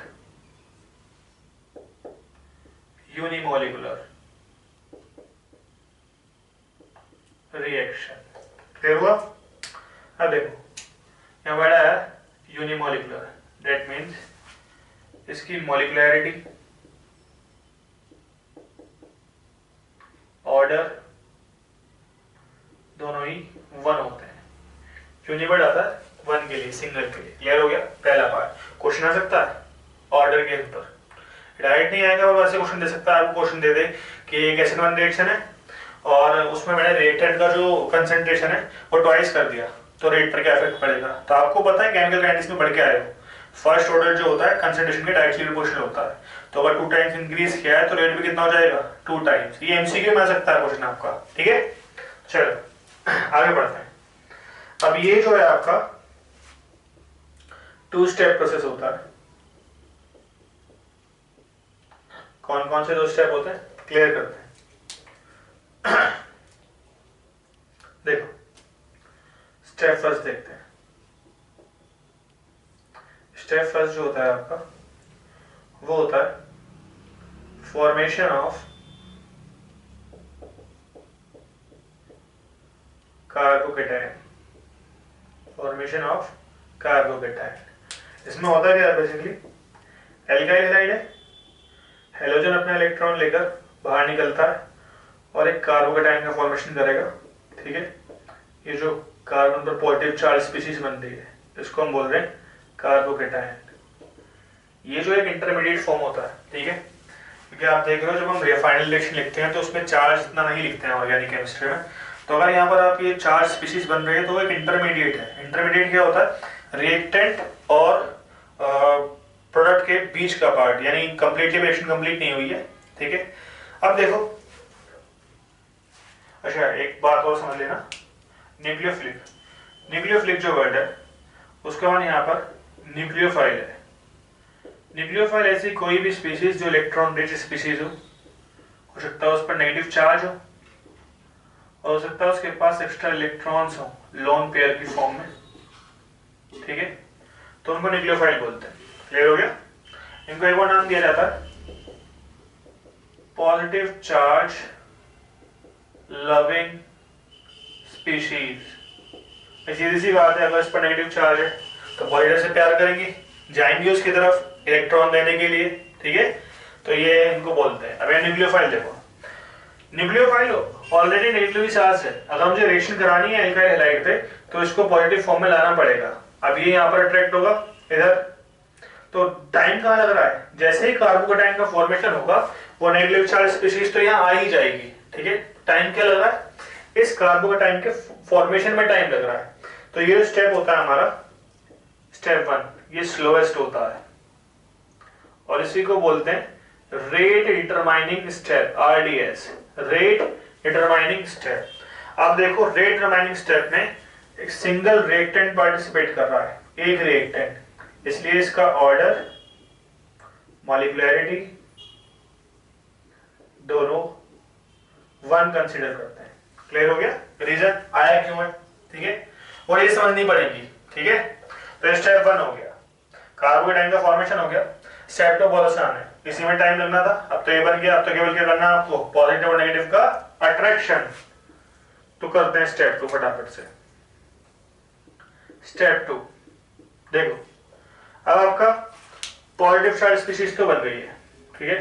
unimolecular reaction. Clear हुआ? अब देखो यहाँ बड़ा है यूनिमोलिकुलर, दैट मीन्स इसकी मोलिकुलरिटी, ऑर्डर दोनों ही 1 होते हैं। क्यों नहीं बढ़ा था? 1 के लिए, सिंगल के लिए। क्लियर हो गया? पहला पार्ट। क्वेश्चन आ सकता है ऑर्डर के ऊपर, डायरेक्ट नहीं आएगा, वो वैसे क्वेश्चन दे सकता है। आपको क्वेश्चन दे दे कि एक SN1 रिएक्शन है और उसमें मैंने रिएक्टेंट का जो कंसंट्रेशन है वो ट्वाइस कर दिया, तो रेट पर क्या इफेक्ट पड़ेगा। तो आपको पता है केमिकल काइनेटिक्स में बढ़ के आएगा, फर्स्ट ऑर्डर जो होता है कंसंट्रेशन के डायरेक्टली प्रोपोर्शनल होता है। तो अगर 2 टाइम्स इंक्रीज किया है तो रेट भी कितना हो जाएगा? 2 टाइम्स। ये MCQ में आ सकता है क्वेश्चन आपका, ठीक है। चलो आगे बढ़ते हैं। अब ये जो है आपका 2 स्टेप प्रोसेस होता है। कौन कौन से 2 स्टेप होते हैं क्लियर करते हैं। देखो स्टेप फर्स्ट देखते हैं। स्टेप फर्स्ट जो होता है आपका वो होता है formation of carbocation, formation of carbocation. इसमें होता क्या है बेसिकली, एल्काइल हैलाइड है, हेलोजन अपना इलेक्ट्रॉन लेकर बाहर निकलता है और एक कार्बोकेटायन का फॉर्मेशन करेगा, ठीक है। ये जो कार्बन पर पॉजिटिव चार्ज स्पीशीज बन रही है इसको हम बोल रहे हैं कार्बोकेटायन। ये जो एक इंटरमीडिएट फॉर्म होता है, ठीक है, क्योंकि आप देख रहे हो जब हम फाइनल रिएक्शन लिखते हैं तो उसमें चार्ज इतना नहीं लिखते हैं ऑर्गेनिक केमिस्ट्री में। तो अगर यहाँ पर आप ये चार्ज स्पीशीज बन रही है तो वो एक इंटरमीडिएट है। इंटरमीडिएट क्या होता है? रिएक्टेंट और प्रोडक्ट के बीच का पार्ट, यानी कंप्लीटली रिएक्शन कंप्लीट नहीं हुई है, ठीक है। अब देखो, अच्छा एक बात और समझ लेना, न्यूक्लियोफिलिक, न्यूक्लियोफिलिक जो वर्ड है उसका मान यहाँ पर न्यूक्लियोफाइल है। न्यूक्लियोफाइल ऐसी कोई भी स्पीशीज जो इलेक्ट्रॉन रिच स्पीशीज हो सकता है उस पर नेगेटिव चार्ज हो और हो सकता है उसके पास एक्स्ट्रा इलेक्ट्रॉन्स हो लोन पेयर की फॉर्म में, ठीक है, तो उनको न्यूक्लियोफाइल बोलते हैं। क्लियर हो गया? इनको एक और नाम दिया जाता है पॉजिटिव चार्ज लविंग स्पीशीज। सीधी सी बात है, अगर इस पर नेगेटिव चार्ज है तो पॉजिटिव से प्यार करेंगे, जाएंगे उसकी तरफ इलेक्ट्रॉन देने के लिए, ठीक है, तो ये इनको बोलते हैं। अब ये न्यूक्लियोफाइल देखो, न्यूक्लियोफाइल ऑलरेडी नेगेटिव चार्ज है, अगर मुझे रिएक्शन करानी है एल्काइल हैलाइड पे तो इसको पॉजिटिव फॉर्म में लाना पड़ेगा। अब ये यहाँ पर अट्रैक्ट होगा इधर, तो टाइम कहाँ लग रहा है? जैसे ही कार्बोकेटायन का फॉर्मेशन होगा वो नेगेटिव चार्ज स्पीशीज तो यहाँ आ ही जाएगी, ठीक है। टाइम क्या लग रहा है? इस कार्बोकेटायन के फॉर्मेशन में टाइम लग रहा है। तो ये स्टेप होता है हमारा स्टेप 1, ये स्लोएस्ट होता है और इसी को बोलते हैं rate determining step, RDS, rate determining step. आप देखो रेट डिटरमाइनिंग स्टेप में एक सिंगल रिएक्टेंट पार्टिसिपेट कर रहा है, एक रिएक्टेंट, इसलिए इसका ऑर्डर, मॉलिक्युलरिटी दोनों 1 कंसीडर करते हैं। क्लियर हो गया? रीजन आया क्यों है, ठीक है, और ये समझनी पड़ेगी, ठीक है। तो स्टेप 1 हो गया, कार्बोकेटायन का फॉर्मेशन हो गया। स्टेप 2 बहुत आसान है, इसी में टाइम लगना था, अब तो ये बन गया। अब तो केवल क्या करना है आपको? पॉजिटिव और नेगेटिव का अट्रैक्शन। तो करते हैं स्टेप 2 फटाफट से। स्टेप 2 देखो, अब आपका पॉजिटिव चार्ज स्पीशीज तो बन गई है, ठीक है।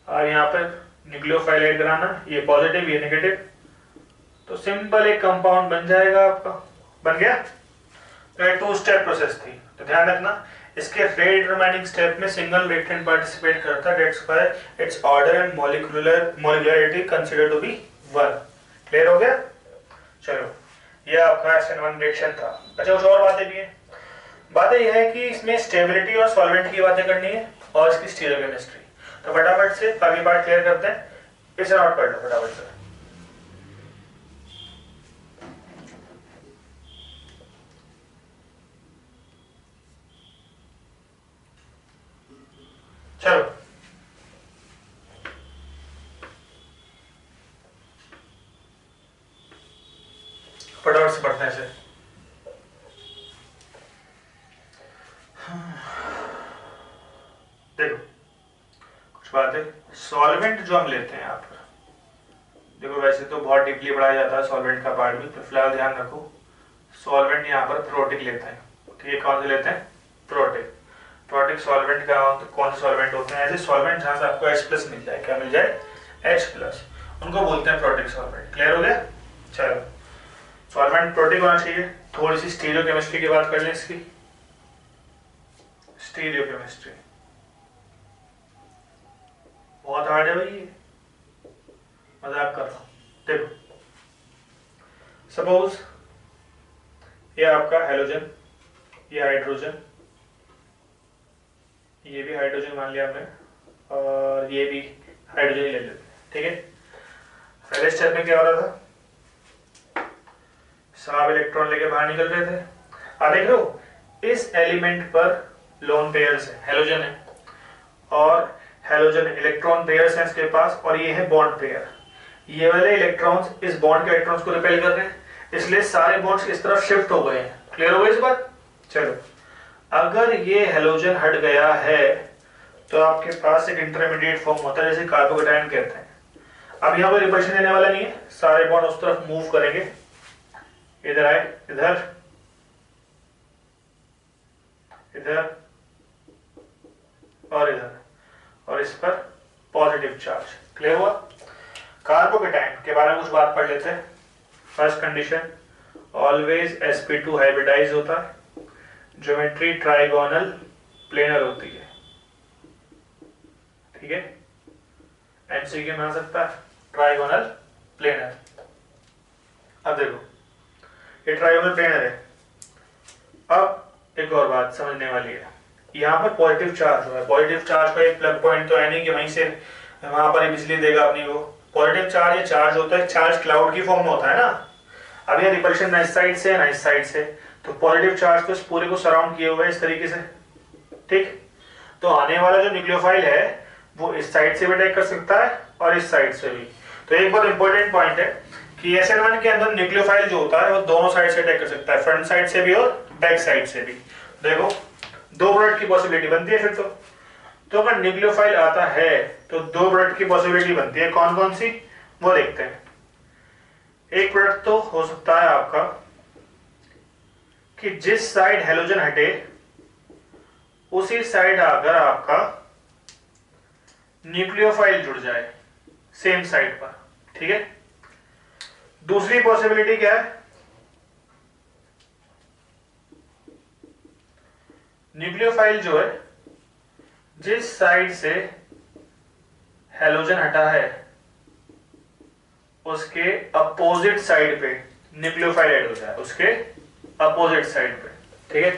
अब यहाँ पर न्यूक्लियोफाइल ऐड कराना, ये पॉजिटिव ये नेगेटिव, तो सिंपल एक कंपाउंड बन जाएगा आपका। बन गया। तो ये 2 स्टेप प्रोसेस थी, तो ध्यान रखना इसके रेट रिमाइनिंग स्टेप में सिंगल रिएक्टेंट पार्टिसिपेट करता है, that's why it's order and molecularity consider to be 1। Clear हो गया? चलो ये आपका SN1 रिएक्शन था। अच्छा कुछ और बातें भी हैं। बातें यह है कि इसमें स्टेबिलिटी और सॉल्वेंट की बातें करनी है और इसकी स्टीरियोकेमिस्ट्री। तो फटाफट से बाकी पार्ट क्लियर करते हैं, इसे नोट कर लो फटाफट से। चलो फटाफट से पढ़ते हैं इसे। देखो कुछ बातें, सॉल्वेंट जो हम लेते हैं यहाँ पर, देखो वैसे तो बहुत डीपली पढ़ाया जाता है सॉल्वेंट का पार्ट भी, तो फिलहाल ध्यान रखो सॉल्वेंट यहाँ पर प्रोटिक लेते हैं। ठीक है, कौन से लेते हैं? प्रोटिक। प्रोटिक सॉल्वेंट का कौन से सॉल्वेंट होते हैं? ऐसे सॉल्वेंट जहाँ से आपको H+ मिल जाए, क्या मिल जाए? H+, उनको बोलते हैं प्रोटिक सॉल्वेंट। क्लियर हो गया? चलो सॉल्वेंट प्रोटिक होना चाहिए। थोड़ी सी स्टीरियोकेमिस्ट्री की बात कर लें इसकी। स्टीरियोकेमिस्ट्री बहुत हार्ड है भाई, मजाक कर रहा हूं। देखो सपोज ये आपका हेलोजन, ये हाइड्रोजन, ये भी हाइड्रोजन मान लिया हमने, और ये भी हाइड्रोजन ही ले लेते हैं। ठीक है, पहले स्टेप में क्या हो रहा था? सब इलेक्ट्रॉन लेके बाहर निकल रहे थे। अब देख लो इस एलिमेंट पर लोन पेयर्स है, हेलोजन है, और हेलोजन इलेक्ट्रॉन पेयर्स हैं इसके पास, और ये है बॉन्ड पेयर। ये वाले इलेक्ट्रॉन्स इस बॉन्ड के इलेक्ट्रॉन्स को रिपेल कर रहे हैं, इसलिए सारे बॉन्ड्स इस तरफ शिफ्ट हो गए हैं। क्लियर हो गई इस बात? चलो अगर ये हेलोजन हट गया है तो आपके पास एक इंटरमीडिएट फॉर्म होता है जिसे कार्बोकेटायन कहते हैं। अब यहाँ पर रिपल्शन देने वाला नहीं है, सारे बॉन्ड उस तरफ मूव करेंगे, इधर आए, इधर, इधर और इधर, और इस पर पॉजिटिव चार्ज। क्लियर हुआ? कार्बोकेटायन के बारे में कुछ बात पढ़ लेते हैं। First condition, always sp2 hybridise होता है, ज्योमेट्री ट्राइगोनल प्लेनर होती है। ठीक है, MCQ में आ सकता है ट्राइगोनल प्लेनर। अब देखो ये ट्राइगोनल प्लेनर है। अब एक और बात समझने वाली है, यहाँ पर पॉजिटिव चार्ज हुआ है। पॉजिटिव चार्ज का एक प्लग पॉइंट तो है नहीं कि वहीं से वहां पर बिजली देगा अपनी को। पॉजिटिव चार्ज ये चार्ज होता है, चार्ज क्लाउड की फॉर्म में होता है ना। अब ये रिपल्शन ना इस साइड से ना इस साइड से, तो पॉजिटिव चार्ज तो इस पूरे को सराउंड किए हुए है इस तरीके से। ठीक, तो आने वाला जो न्यूक्लियोफाइल है वो इस साइड से भी अटैक कर सकता है और इस साइड से भी। तो एक बहुत इंपॉर्टेंट पॉइंट है कि SN1 के अंदर न्यूक्लियोफाइल जो होता है वो दोनों साइड से अटैक कर सकता है, फ्रंट साइड से भी और बैक साइड से भी। देखो 2 प्रोडक्ट की पॉसिबिलिटी बनती है फिर तो अगर न्यूक्लियोफाइल आता है तो 2 प्रोडक्ट की पॉसिबिलिटी बनती है। कौन कौन सी वो देखते हैं। एक प्रोडक्ट तो हो सकता है आपका कि जिस साइड हेलोजन हटे उसी साइड अगर आपका न्यूक्लियोफाइल जुड़ जाए सेम साइड पर। ठीक है, दूसरी पॉसिबिलिटी क्या है? न्यूक्लियोफाइल जो है जिस साइड से हेलोजन हटा है उसके अपोजिट साइड पे न्यूक्लियोफाइल ऐड हो जाए, उसके अपोजिट साइड पे। ठीक है,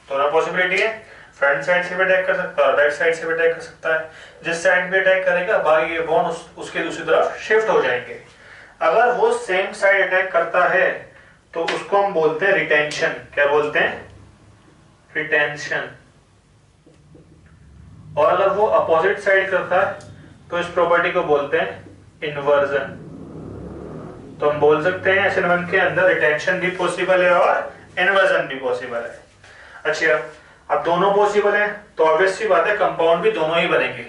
दोनों पॉसिबिलिटी है, फ्रंट साइड से भी अटैक कर सकता है, बैक साइड से भी अटैक कर सकता है। जिस साइड पे अटैक करेगा बाकी के बॉन्ड उसके दूसरी तरफ शिफ्ट हो जाएंगे। अगर वो सेम साइड अटैक करता है तो उसको हम बोलते हैं रिटेंशन। क्या बोलते हैं? रिटेंशन। और अगर वो अपोजिट साइड करता है तो इस प्रॉपर्टी को बोलते हैं इन्वर्जन। तो हम बोल सकते हैं SN1 के अंदर रिटेंशन भी पॉसिबल है और इन्वर्जन भी पॉसिबल है। अच्छा, अब दोनों पॉसिबल है तो ऑब्वियस सी बात है कंपाउंड भी दोनों ही बनेंगे।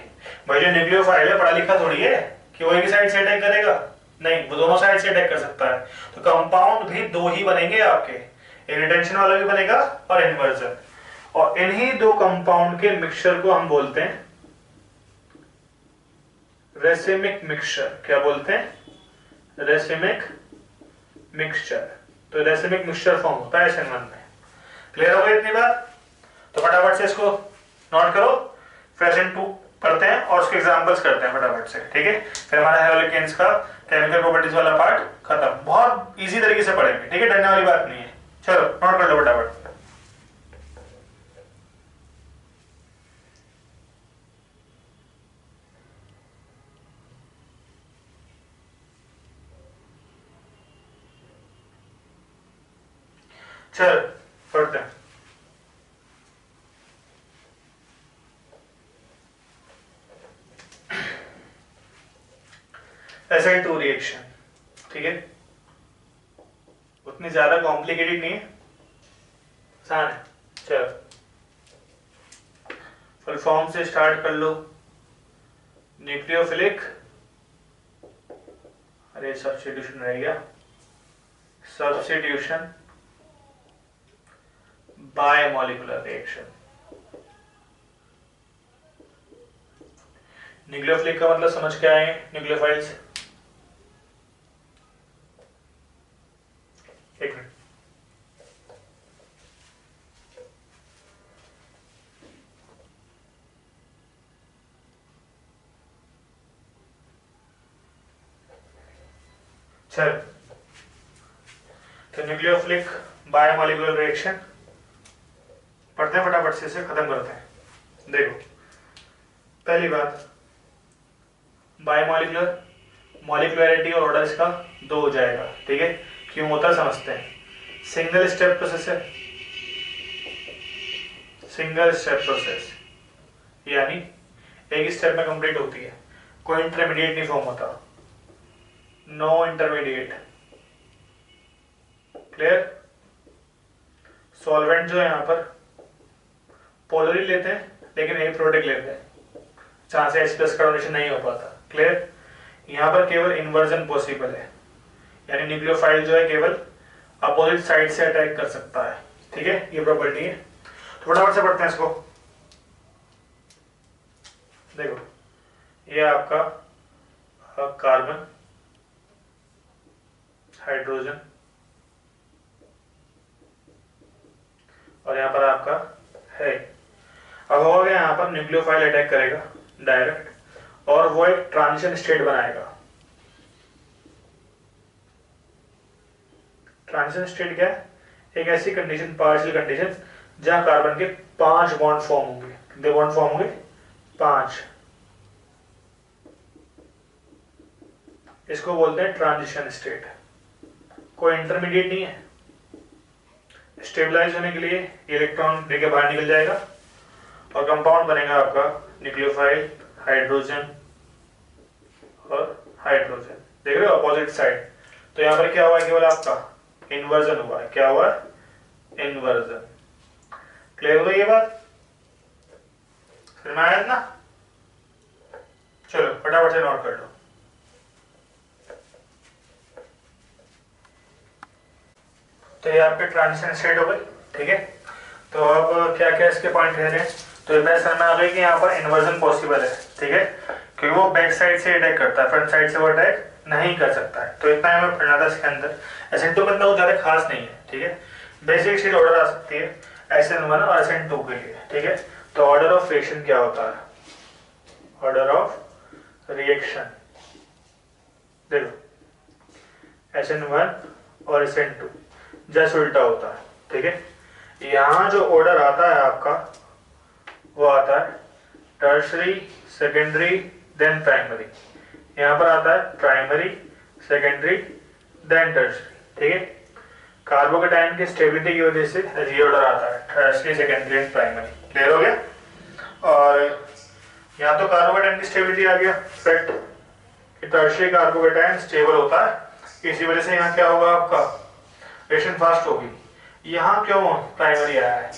भाई जो न्यूक्लियोफाइल है पढ़ा लिखा थोड़ी है कि वो एक ही साइड से अटैक करेगा, नहीं, वो दोनों साइड से अटैक कर सकता है। तो कंपाउंड भी 2 ही बनेंगे आपके, एक रिटेंशन वाला भी बनेगा और इन्वर्जन। और इन्हीं 2 कंपाउंड के मिक्सचर को हम बोलते हैं रेसिमिक मिक्सचर, क्या बोलते हैं, रेसिमिक मिक्सचर। तो रेसिमिक मिक्सचर फॉर्म होता है SN1 में। क्लियर हो गई इतनी बात? तो फटाफट से इसको नोट करो, फिर SN2 पढ़ते हैं और उसके एग्जांपल्स करते हैं फटाफट से, ठीक है। फिर हमारा हैलोकेन्स का केमिकल प्रॉपर्टीज वाला पार्ट खत्म। बहुत इजी तरीके से पढ़ेंगे, ठीक है, डरने वाली बात नहीं है। चलो नोट कर लो फटाफट। चल पढ़ते हैं। SN2 रिएक्शन, ठीक है, उतनी ज्यादा कॉम्प्लिकेटेड नहीं है, आसान है। चलो फुल फॉर्म से स्टार्ट कर लो। न्यूक्लियोफिलिक, अरे सब्स्टिट्यूशन रह गया, सब्स्टिट्यूशन बायमॉलिक्यूलर रिएक्शन। न्यूक्लियोफिलिक का मतलब समझ के आए, न्यूक्लियोफाइल्स। एक मिनट, चल तो न्यूक्लियोफिलिक बायोमॉलिक्यूलर रिएक्शन पढ़ते हैं फटाफट से, इसे खत्म करते हैं। देखो पहली बात, बायोमॉलिक्यूलर, मॉलिक्यूलरिटी और ऑर्डर इसका 2 हो जाएगा, ठीक है। क्यों होता है समझते हैं। सिंगल स्टेप प्रोसेस है, सिंगल स्टेप प्रोसेस यानी एक स्टेप में कंप्लीट होती है, कोई इंटरमीडिएट नहीं फॉर्म होता, नो इंटरमीडिएट। क्लियर? सॉल्वेंट जो है यहाँ पर पोलर ही लेते हैं, लेकिन एक प्रोडक्ट लेते हैं जहां से H+ का डोनेशन नहीं हो पाता। क्लियर? यहाँ पर केवल इन्वर्जन पॉसिबल है, यानी न्यूक्लियोफाइल जो है केवल अपोजिट साइड से अटैक कर सकता है, ठीक है, ये प्रॉपर्टी है। तो फटाफट से पढ़ते हैं इसको। देखो ये आपका कार्बन, हाइड्रोजन और यहाँ पर आपका है। अब हो गया, यहाँ पर न्यूक्लियोफाइल अटैक करेगा डायरेक्ट, और वो एक ट्रांजिशन स्टेट बनाएगा। ट्रांजिशन स्टेट क्या है? एक ऐसी कंडीशन, पार्शियल कंडीशन, जहां कार्बन के 5 बॉन्ड फॉर्म होंगे। कितने बॉन्ड फॉर्म होंगे? 5। इसको बोलते हैं ट्रांजिशन स्टेट। कोई इंटरमीडिएट नहीं है। स्टेबलाइज होने के लिए इलेक्ट्रॉन देके बाहर निकल जाएगा और कंपाउंड बनेगा आपका न्यूक्लियोफाइल, हाइड्रोजन और हाइड्रोजन। देख रहे हो अपोजिट साइड। तो यहाँ पर क्या हुआ है? केवल आपका इन्वर्जन हुआ है। क्या हुआ? इन्वर्जन। क्लियर हो गई ये बात? फिर में आया ना? चलो फटाफट से नोट कर लो। तो ये आपके ट्रांजिशन स्टेट हो गई, ठीक है। तो अब क्या क्या इसके पॉइंट रह रहे हैं? तो ये बात समझ में आ गई कि यहाँ पर इन्वर्जन पॉसिबल है, ठीक है, क्योंकि वो बैक साइड से अटैक करता है, फ्रंट साइड से वो अटैक नहीं कर सकता है। तो इतना हमें पढ़ना था इसके अंदर। SN2 में इतना ज्यादा खास नहीं है, ठीक है। बेसिक स्टेट ऑर्डर आ सकती है SN1 और SN2 के लिए, ठीक है। तो ऑर्डर ऑफ रिएक्शन क्या होता है? ऑर्डर ऑफ रिएक्शन देखो, SN1 और SN2 जैसे उल्टा होता है, ठीक है। यहाँ जो ऑर्डर आता है आपका वो आता है टर्शरी, सेकेंडरी, देन प्राइमरी। यहाँ पर आता है प्राइमरी, सेकेंडरी, देन टर्शरी, ठीक है। कार्बोकेटायन की स्टेबिलिटी की वजह से ये ऑर्डर आता है tertiary, secondary and primary. Clear हो गया? और यहाँ तो कार्बोकेटायन की स्टेबिलिटी आ गया फैक्ट कि टर्शरी कार्बोकेटायन स्टेबल होता है, इसी वजह से यहाँ क्या होगा? आपका रिएक्शन फास्ट होगी। यहाँ क्यों प्राइमरी आया है?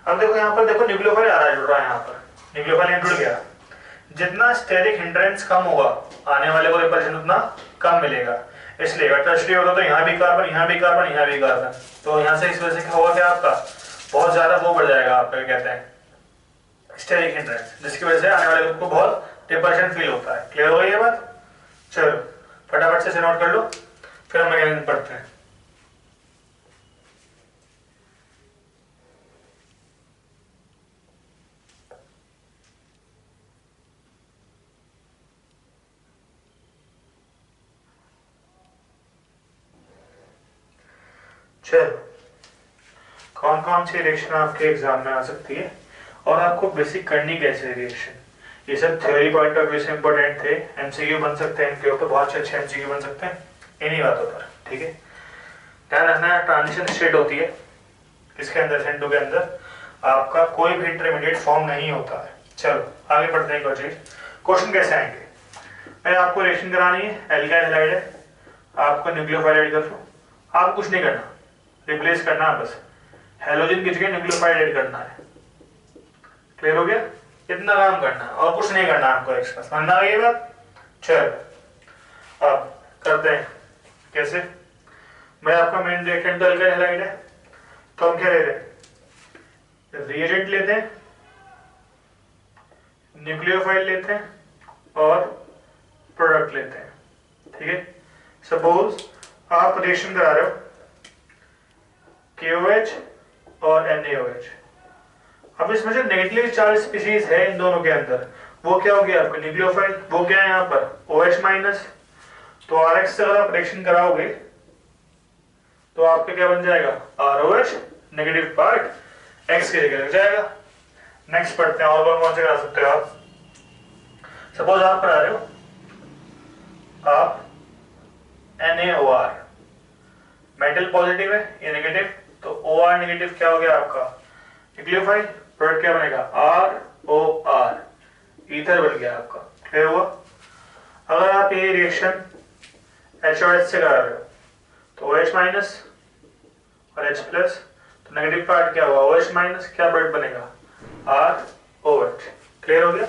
अब देखो यहाँ पर देखो न्यूक्लियोफाइल आ रहा है, जुड़ रहा है। यहाँ पर न्यूक्लियोफाइल जुड़ गया। जितना स्टेरिक हिंड्रेंस कम होगा आने वाले को रिपल्शन उतना कम मिलेगा, इसलिए अगर टर्शरी होगा तो यहाँ भी कार्बन, यहाँ भी कार्बन, यहाँ भी कार्बन। तो यहाँ से इस वजह से क्या होगा कि आपका बहुत ज्यादा वो बढ़ जाएगा, आपका क्या कहते हैं स्टेरिक हिंड्रेंस, जिसकी वजह से आने वाले ग्रुप को बहुत रिपल्शन फील होता है। क्लियर हो गई ये बात? चलो फटाफट से नोट कर लो, फिर हम मैकेनिज्म पढ़ते हैं। चलो कौन कौन सी रिएक्शन आपके एग्जाम में आ सकती है और आपको बेसिक करनी कैसे है रिएक्शन, ये सब थ्योरी पॉइंट ऑफ व्यू से इंपॉर्टेंट थे। एमसीक्यू बन सकते हैं इनके ऊपर, बहुत अच्छे एमसीक्यू बन सकते हैं इन्हीं बातों पर। ठीक है, ध्यान रखना है ट्रांजिशन स्टेट होती है इसके अंदर, सेंटू के अंदर आपका कोई भी इंटरमीडिएट फॉर्म नहीं होता है। चलो आगे बढ़ते हैं। कोई चीज क्वेश्चन कैसे आएंगे, मैं आपको रिएक्शन करानी है, एल्काइल हैलाइड है, आपको न्यूक्लियोफाइल ऐड कर लो, आप कुछ नहीं करना, रिप्लेस करना है बस, हेलोजन की जगह न्यूक्लियोफाइल ऐड करना है। क्लियर हो गया? इतना काम करना और कुछ नहीं करना आपको एक्स्ट्रा, समझ आ गई बात? चलो अब करते हैं कैसे। मैं आपका मेन रिएक्टेंट तो एल्काइल हैलाइड है, तो हम क्या ले रहे हैं, रिएजेंट लेते हैं, न्यूक्लियोफाइल लेते हैं और प्रोडक्ट लेते हैं। ठीक है, सपोज आप रिएक्शन करा रहे हो KOH और NaOH, अब इसमें जो नेगेटिवली चार्ज स्पीशीज है इन दोनों के अंदर, वो क्या हो गया आपका न्यूक्लियोफाइल, वो क्या है यहाँ पर OH माइनस। तो RX से अगर आप रिएक्शन कराओगे तो आपका क्या बन जाएगा ROH, नेगेटिव पार्ट X की जगह लग जाएगा। नेक्स्ट पढ़ते हैं और कौन से करा सकते हो आप। सपोज आप करा रहे हो आप NaOR, मेटल पॉजिटिव है ये नेगेटिव, तो OR नेगेटिव क्या हो गया आपका न्यूक्लियोफाइल, प्रोडक्ट क्या बनेगा ROR, ईथर बन गया आपका। क्लियर हुआ? अगर आप ये रिएक्शन H और H से करा रहे हो तो OH माइनस और H प्लस, तो नेगेटिव पार्ट क्या हुआ OH माइनस, क्या प्रोडक्ट बनेगा ROH। क्लियर हो गया?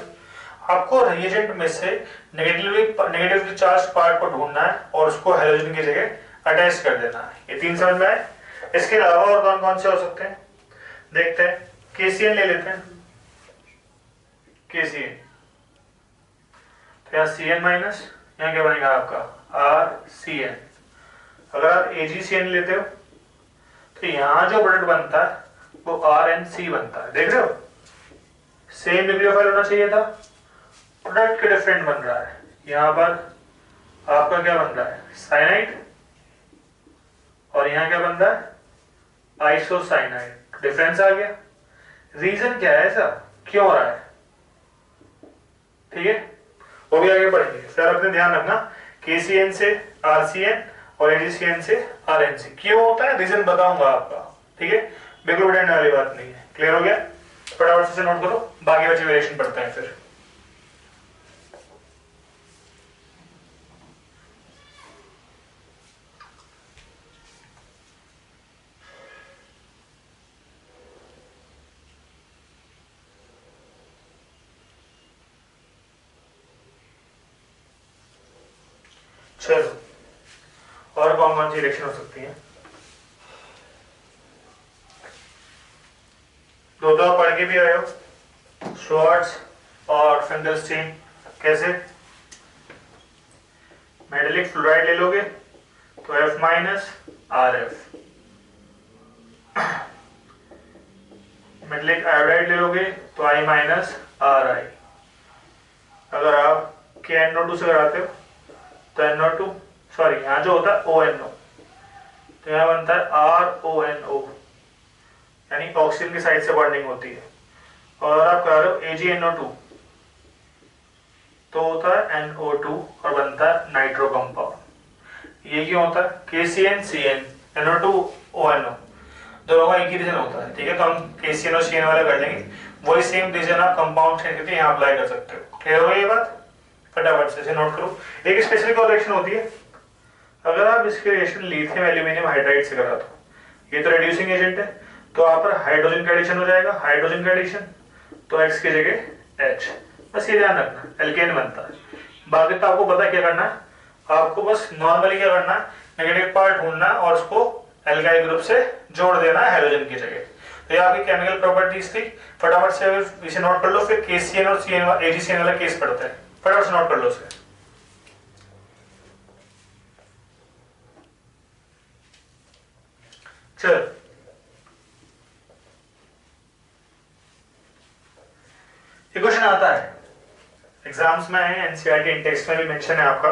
आपको रिएजेंट में से नेगेटिवली चार्ज पार्ट को ढूंढना है और उसको हेलोजन की जगह अटैच कर देना है। ये तीन समझ में आए? इसके अलावा और कौन कौन से हो सकते हैं देखते हैं। KCN ले लेते हैं, KCN, तो यहाँ CN माइनस, यहाँ क्या बनेगा आपका RCN। अगर आप AgCN लेते हो तो यहाँ जो प्रोडक्ट बनता है वो RNC बनता है। देख रहे हो, सेम न्यूक्लियोफाइल होना चाहिए था, प्रोडक्ट के डिफरेंट बन रहा है। यहाँ पर आपका क्या बन रहा है साइनाइड, और यहाँ क्या बन रहा है आइसोसाइनाइड। डिफरेंस आ गया। रीजन क्या है ऐसा, क्यों हो रहा है? ठीक है, वो भी आगे पढ़ेंगे। फिर अपने ध्यान रखना KCN से RCN और AgCN से RNC क्यों होता है, रीजन बताऊंगा आपका। ठीक है, बिल्कुल बताने वाली बात नहीं है। क्लियर हो गया? फटाफट से नोट करो, बाकी बचे वेरिएशन पढ़ते हैं फिर। चलो और कौन कौन सी रिएक्शन हो सकती है, दो दो पढ़ के भी आए हो, श्वार्ट्ज और फिंगरस्टीन। कैसे, मेटालिक फ्लोराइड ले लोगे तो F minus RF, metallic iodide ले लोगे तो I माइनस RI। अगर आप KNO2 से कराते हो तो NO2, सॉरी यहाँ जो होता है ONO, तो यहाँ बनता है RONO, यानी ऑक्सीजन की साइड से बॉन्डिंग होती है। और अगर आप करा रहे हो AgNO2 तो होता है NO2 और बनता है नाइट्रो कंपाउंड। ये क्यों होता है, KCN CN NO2 ONO दोनों का एक ही रीजन होता है। ठीक है, तो हम KCN और CN वाला कर लेंगे, वही सेम रीजन आप कंपाउंड करके यहाँ अप्लाई कर सकते हो। क्लियर हो गई ये बात? फटाफट से नोट करो। एक स्पेसिफिक और रिएक्शन होती है, अगर आप इसके रिएक्शन लिथियम एल्यूमिनियम हाइड्राइड से करा दो, ये तो रिड्यूसिंग एजेंट है, तो यहाँ पर हाइड्रोजन का एडिशन हो जाएगा, हाइड्रोजन का एडिशन तो X की जगह H, बस ये ध्यान रखना एल्केन बनता है। बाकी तो आपको पता क्या करना है, आपको बस नॉर्मली क्या करना है, नेगेटिव पार्ट ढूंढना और उसको एल्काइल ग्रुप से जोड़ देना है हेलोजन की जगह। तो ये आपकी केमिकल प्रॉपर्टीज थी, फटाफट से इसे नोट कर लो, फिर KCN और AgCN वाला केस पढ़ते हैं। फटाफट से नोट कर लो उसे। चल ये क्वेश्चन आता है एग्जाम्स में, है एनसीईआरटी इन टेक्स्ट में भी मेंशन है आपका।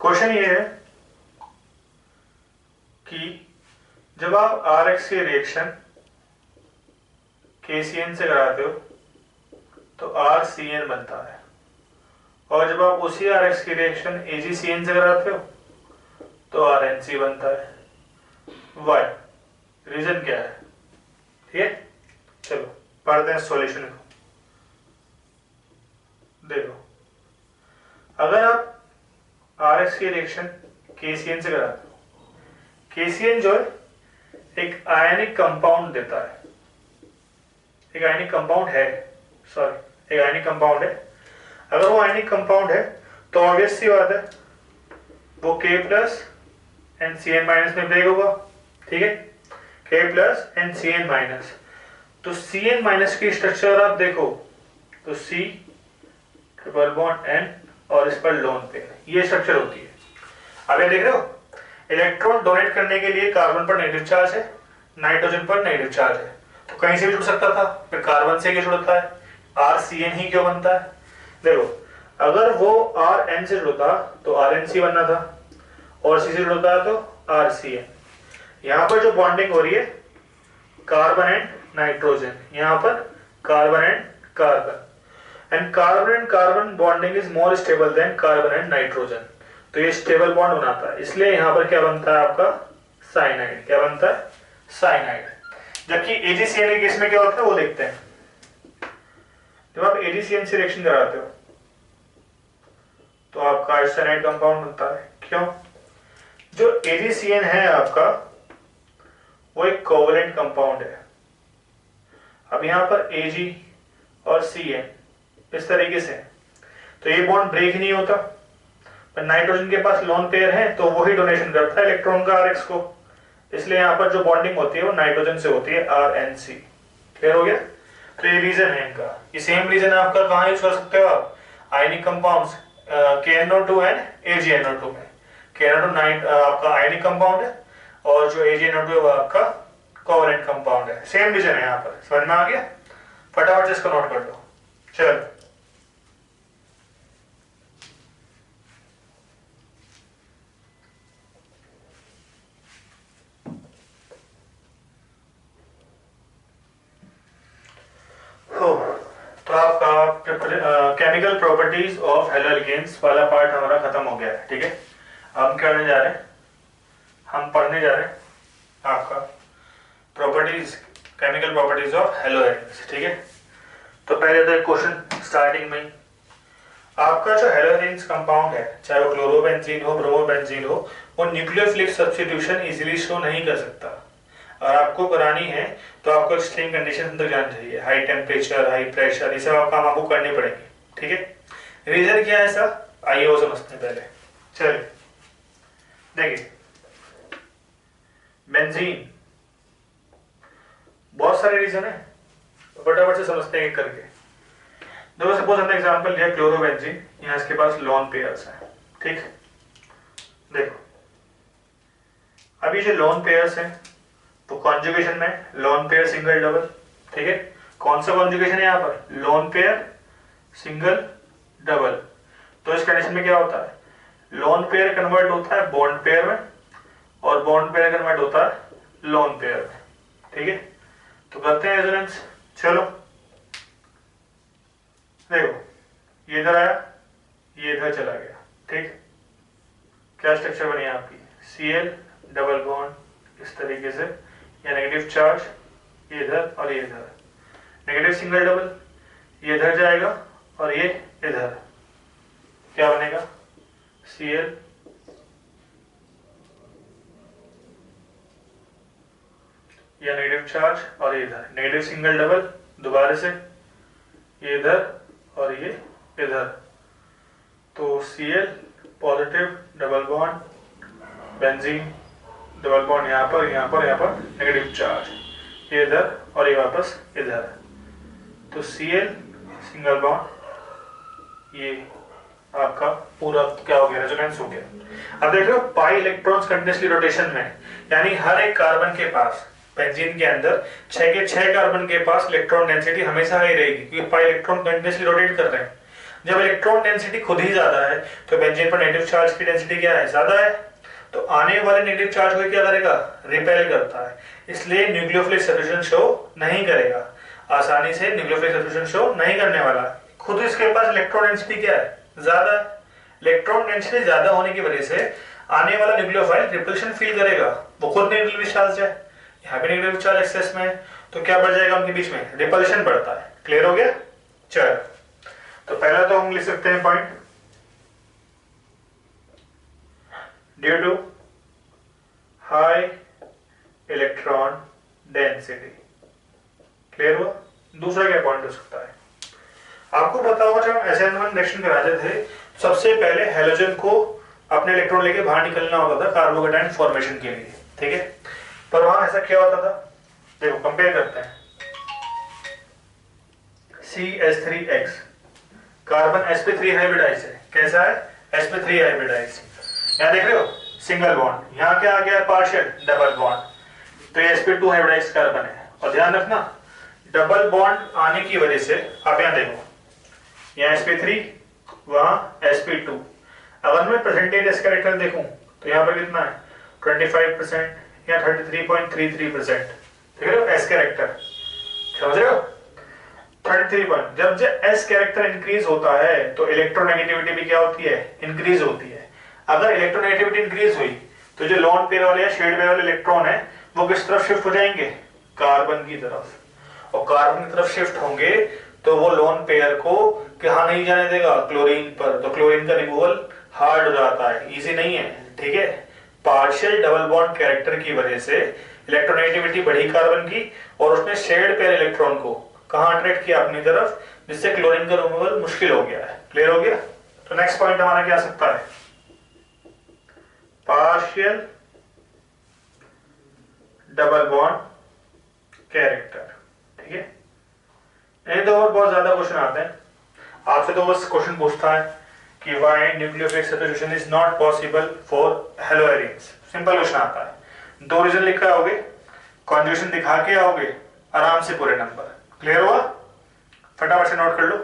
क्वेश्चन ये है कि जब आप आरएक्स की रिएक्शन केसीएन से कराते हो तो आरसीएन बनता है, और जब आप उसी आरएक्स की रिएक्शन एजीसीएन से कराते हो तो आरएनसी बनता है। वाई? रीजन क्या है? ठीक है, चलो पढ़ते हैं सॉल्यूशन को। देखो, अगर आप आरएक्स की रिएक्शन केसीएन से कराते हो, केसीएन जो है एक आयनिक कंपाउंड देता है, एक आयनिक कंपाउंड है, सॉरी एक आयनिक कंपाउंड है। अगर वो आयनिक कंपाउंड है तो ऑब्वियस सी बात है वो K plus and Cn minus में ब्रेक होगा। ठीक है, K plus and Cn minus. तो Cn माइनस की स्ट्रक्चर आप देखो तो C ट्रिपल बॉन्ड N और इस पर लोन पेयर, ये स्ट्रक्चर होती है। अब ये देख रहे हो, इलेक्ट्रॉन डोनेट करने के लिए कार्बन पर नेगेटिव चार्ज है, नाइट्रोजन पर नेगेटिव चार्ज है, तो कहीं से भी जुड़ सकता था, फिर कार्बन से क्यों जुड़ता है? RCN ही क्यों बनता है? देखो, अगर वो RN से जुड़ता तो RNC बनना था, और C से जुड़ता है तो RCN। यहाँ पर जो बॉन्डिंग हो रही है कार्बन एंड नाइट्रोजन, यहाँ पर carbon and carbon, and carbon bonding is more stable then carbon and nitrogen, तो ये स्टेबल बॉन्ड बनाता है, इसलिए यहाँ पर क्या बनता है आपका? साइनाइड। क्या बनता है? साइनाइड। जबकि AgCN के केस में क्या होता है वो देखते हैं। जब आप AgCN से रिएक्शन कराते हो तो आपका आइसोसाइनाइड कंपाउंड बनता है। क्यों? जो AgCN है आपका वो एक कोवलेंट कंपाउंड है। अब यहाँ पर Ag और Cn इस तरीके से, तो ये बॉन्ड ब्रेक ही नहीं होता, पर नाइट्रोजन के पास लोन पेयर है तो वही डोनेशन करता है इलेक्ट्रॉन का RX को, इसलिए यहाँ पर जो बॉन्डिंग होती है वो नाइट्रोजन से होती है, RNC। क्लियर हो गया? तो ये रीजन है इनका। ये सेम रीजन आपका कहाँ यूज कर सकते हो आप? Ionic compounds KNO2 and AgNO2 में। KNO2 आपका आयनिक कंपाउंड है और जो AgNO2 है वो आपका कोवलेंट कंपाउंड है। सेम रीजन है यहाँ पर। समझ में आ गया? फटाफट से इसको नोट कर लो। चलो, तो आपका केमिकल प्रॉपर्टीज ऑफ हैलोजेन्स वाला पार्ट हमारा खत्म हो गया है। ठीक है, अब हम क्या करने जा रहे हैं? हम पढ़ने जा रहे हैं आपका प्रॉपर्टीज, केमिकल प्रॉपर्टीज ऑफ हैलोजेन्स। ठीक है, तो पहले तो एक क्वेश्चन स्टार्टिंग में, आपका जो हैलोजेन्स कंपाउंड है, चाहे वो क्लोरोबेंजीन हो, ब्रोमोबेंजीन हो, वो न्यूक्लियोफिलिक सब्स्टिट्यूशन इजीली शो नहीं कर सकता। और आपको करानी है तो आपको एक्सट्रीम कंडीशन तक जाना चाहिए, हाई टेम्परेचर, हाई प्रेशर, ये सब काम आपको करने पड़ेंगे। ठीक है, रीजन क्या है ऐसा? आइए वो समझते हैं पहले। चलिए देखिए, बेंजीन, बहुत सारे रीजन है, फटाफट से समझते हैं एक करके। देखो, सपोज हमने एग्जांपल लिया क्लोरोबेंजीन, यहाँ इसके पास लोन पेयर्स हैं। ठीक, देखो अभी जो लोन पेयर्स हैं तो कॉन्जुगेशन में लोन पेयर सिंगल डबल। ठीक है, कौन सा कॉन्जुगेशन है यहाँ पर? Lone pair single double. तो इस कंडीशन में क्या होता है? लोन पेयर कन्वर्ट होता है बॉन्ड पेयर में, और बॉन्ड पेयर कन्वर्ट होता है लोन पेयर में। ठीक है, तो करते हैं रेजोनेंस। चलो देखो, ये इधर आया, ये इधर चला गया। ठीक, क्या स्ट्रक्चर बनी आपकी? Cl डबल बॉन्ड इस तरीके से, या नेगेटिव चार्ज ये इधर और ये इधर, नेगेटिव सिंगल डबल, ये इधर जाएगा और ये इधर, क्या बनेगा? Cl या नेगेटिव चार्ज और ये इधर, नेगेटिव सिंगल डबल, दोबारा से ये इधर और ये इधर, तो Cl positive double bond, benzene double bond यहाँ पर, यहाँ पर, यहाँ पर नेगेटिव चार्ज, ये इधर और ये वापस इधर, तो Cl सिंगल बॉन्ड ये आपका पूरा क्या हो गया, रेजोनेंस हो गया। अब देख रहे हो पाई इलेक्ट्रॉन्स कंटिन्यूअसली रोटेशन में, यानी हर एक कार्बन के पास बेंजीन के अंदर 6 के 6 कार्बन के पास इलेक्ट्रॉन डेंसिटी हमेशा हाई रहेगी, क्योंकि पाई इलेक्ट्रॉन कंटिन्यूअसली रोटेट कर रहे हैं। जब इलेक्ट्रॉन डेंसिटी खुद ही ज्यादा है तो बेंजीन पर नेगेटिव चार्ज की डेंसिटी क्या है, ज्यादा है, तो आने वाले नेगेटिव चार्ज को क्या करेगा, रिपेल करता है, इसलिए न्यूक्लियोफिलिक सब्स्टिट्यूशन शो नहीं करेगा, आसानी से न्यूक्लियोफिलिक सब्स्टिट्यूशन शो नहीं करने वाला। खुद इसके पास इलेक्ट्रॉन डेंसिटी क्या है, ज्यादा है। इलेक्ट्रॉन डेंसिटी ज्यादा होने की वजह से आने वाला न्यूक्लियोफाइल रिपल्शन फील करेगा, वो खुद नेगेटिव चार्ज है, यहाँ पे नेगेटिव चार्ज एक्सेस में है, तो क्या बढ़ जाएगा उनके बीच में, रिपल्शन बढ़ता है। क्लियर हो गया। चल तो पहला तो हम लिख सकते हैं point, due to high electron density. Clear हुआ। दूसरा क्या पॉइंट हो सकता है, आपको पता होगा जब SN1 रिएक्शन कराते थे सबसे पहले हैलोजन को अपने इलेक्ट्रॉन लेके बाहर निकलना होता था कार्बोकेटाइन फॉर्मेशन के लिए, ठीक है, पर वहां ऐसा क्या होता था, देखो कंपेयर करते हैं, CH3X कार्बन sp3 हाइब्रिडाइज है, कैसा है, sp3 हाइब्रिडाइज। यहाँ देख रहे हो सिंगल बॉन्ड, यहाँ क्या आ गया, पार्शियल डबल बॉन्ड, तो ये sp2 हाइब्रिडाइज कार्बन है। और ध्यान रखना डबल बॉन्ड आने की वजह से, आप यहाँ देखो, यहाँ sp3 वहां sp2, अगर मैं परसेंटेज एस कैरेक्टर देखूं तो यहाँ पर कितना है 25%, यहाँ 33.33%, ठीक है एस कैरेक्टर, समझ रहे हो 33 जब एस कैरेक्टर इंक्रीज होता है तो इलेक्ट्रोनेगेटिविटी भी क्या होती है, इंक्रीज होती है। अगर इलेक्ट्रोनेगेटिविटी इंक्रीज हुई तो जो लोन पेयर वाले या शेड पेयर वाले इलेक्ट्रॉन है वो किस तरफ शिफ्ट हो जाएंगे, कार्बन की तरफ, और कार्बन की तरफ शिफ्ट होंगे तो वो लोन पेयर को कहाँ नहीं जाने देगा, क्लोरीन पर, तो क्लोरीन का रिमूवल हार्ड हो जाता है, इजी नहीं है, ठीक है। पार्शियल डबल बॉन्ड कैरेक्टर की वजह से इलेक्ट्रोनेगेटिविटी बढ़ी कार्बन की, और उसने शेड पेयर इलेक्ट्रॉन को कहाँ अट्रैक्ट किया, अपनी तरफ, जिससे क्लोरीन का रिमूवल मुश्किल हो गया है। क्लियर हो गया। तो नेक्स्ट पॉइंट हमारा क्या सकता है, पार्शियल डबल बॉन्ड कैरेक्टर, ठीक है। नहीं तो और बहुत ज्यादा क्वेश्चन आते हैं, आपसे तो बस क्वेश्चन पूछता है कि why nucleophilic substitution is not possible for हेलोएरिन्स, simple question आता है, 2 रीजन लिख के आओगे, कॉन्जुगेशन दिखा के आओगे, आराम से पूरे नंबर। क्लियर हुआ, फटाफट से नोट कर लो।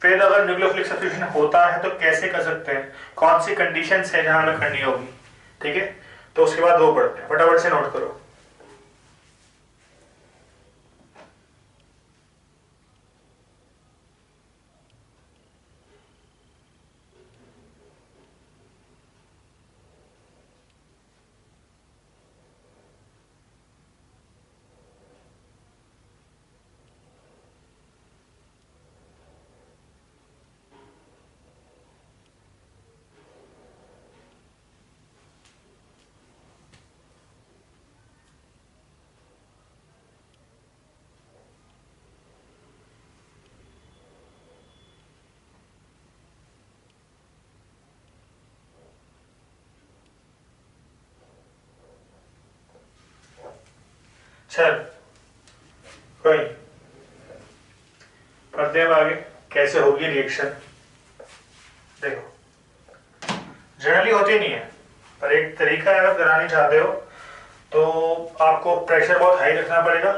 फिर अगर न्यूक्लियोफिलिक सब्स्टिट्यूशन होता है तो कैसे कर सकते हैं, कौन सी कंडीशंस है जहां हमें करनी होगी, ठीक है, तो उसके बाद वो पढ़ते हैं, फटाफट से नोट करो। चल कोई पढ़ते हैं आगे कैसे होगी रिएक्शन। देखो जनरली होती नहीं है, पर एक तरीका है, अगर करानी चाहते हो तो आपको प्रेशर बहुत हाई रखना पड़ेगा,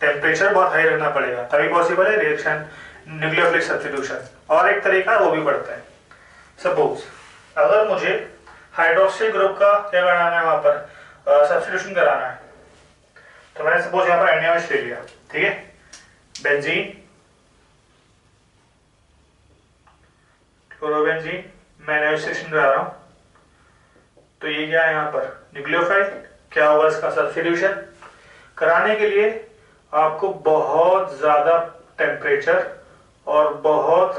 टेम्परेचर बहुत हाई रखना पड़ेगा, तभी पॉसिबल है रिएक्शन न्यूक्लियोफिलिक सब्स्टिट्यूशन। और एक तरीका वो भी पड़ता है, सपोज अगर मुझे हाइड्रोक्सिल ग्रुप का क्या कराना है, वहां पर सब्स्टिट्यूशन कराना है, तो मैंने सपोज यहाँ पर NaOH ले लिया, ठीक है, बेंजीन, क्लोरोबेंजीन, मैं NaOH से करा रहा हूं, तो ये क्या है यहाँ पर न्यूक्लियोफाइल, क्या होगा इसका सब्स्टिट्यूशन। कराने के लिए आपको बहुत ज्यादा टेम्परेचर और बहुत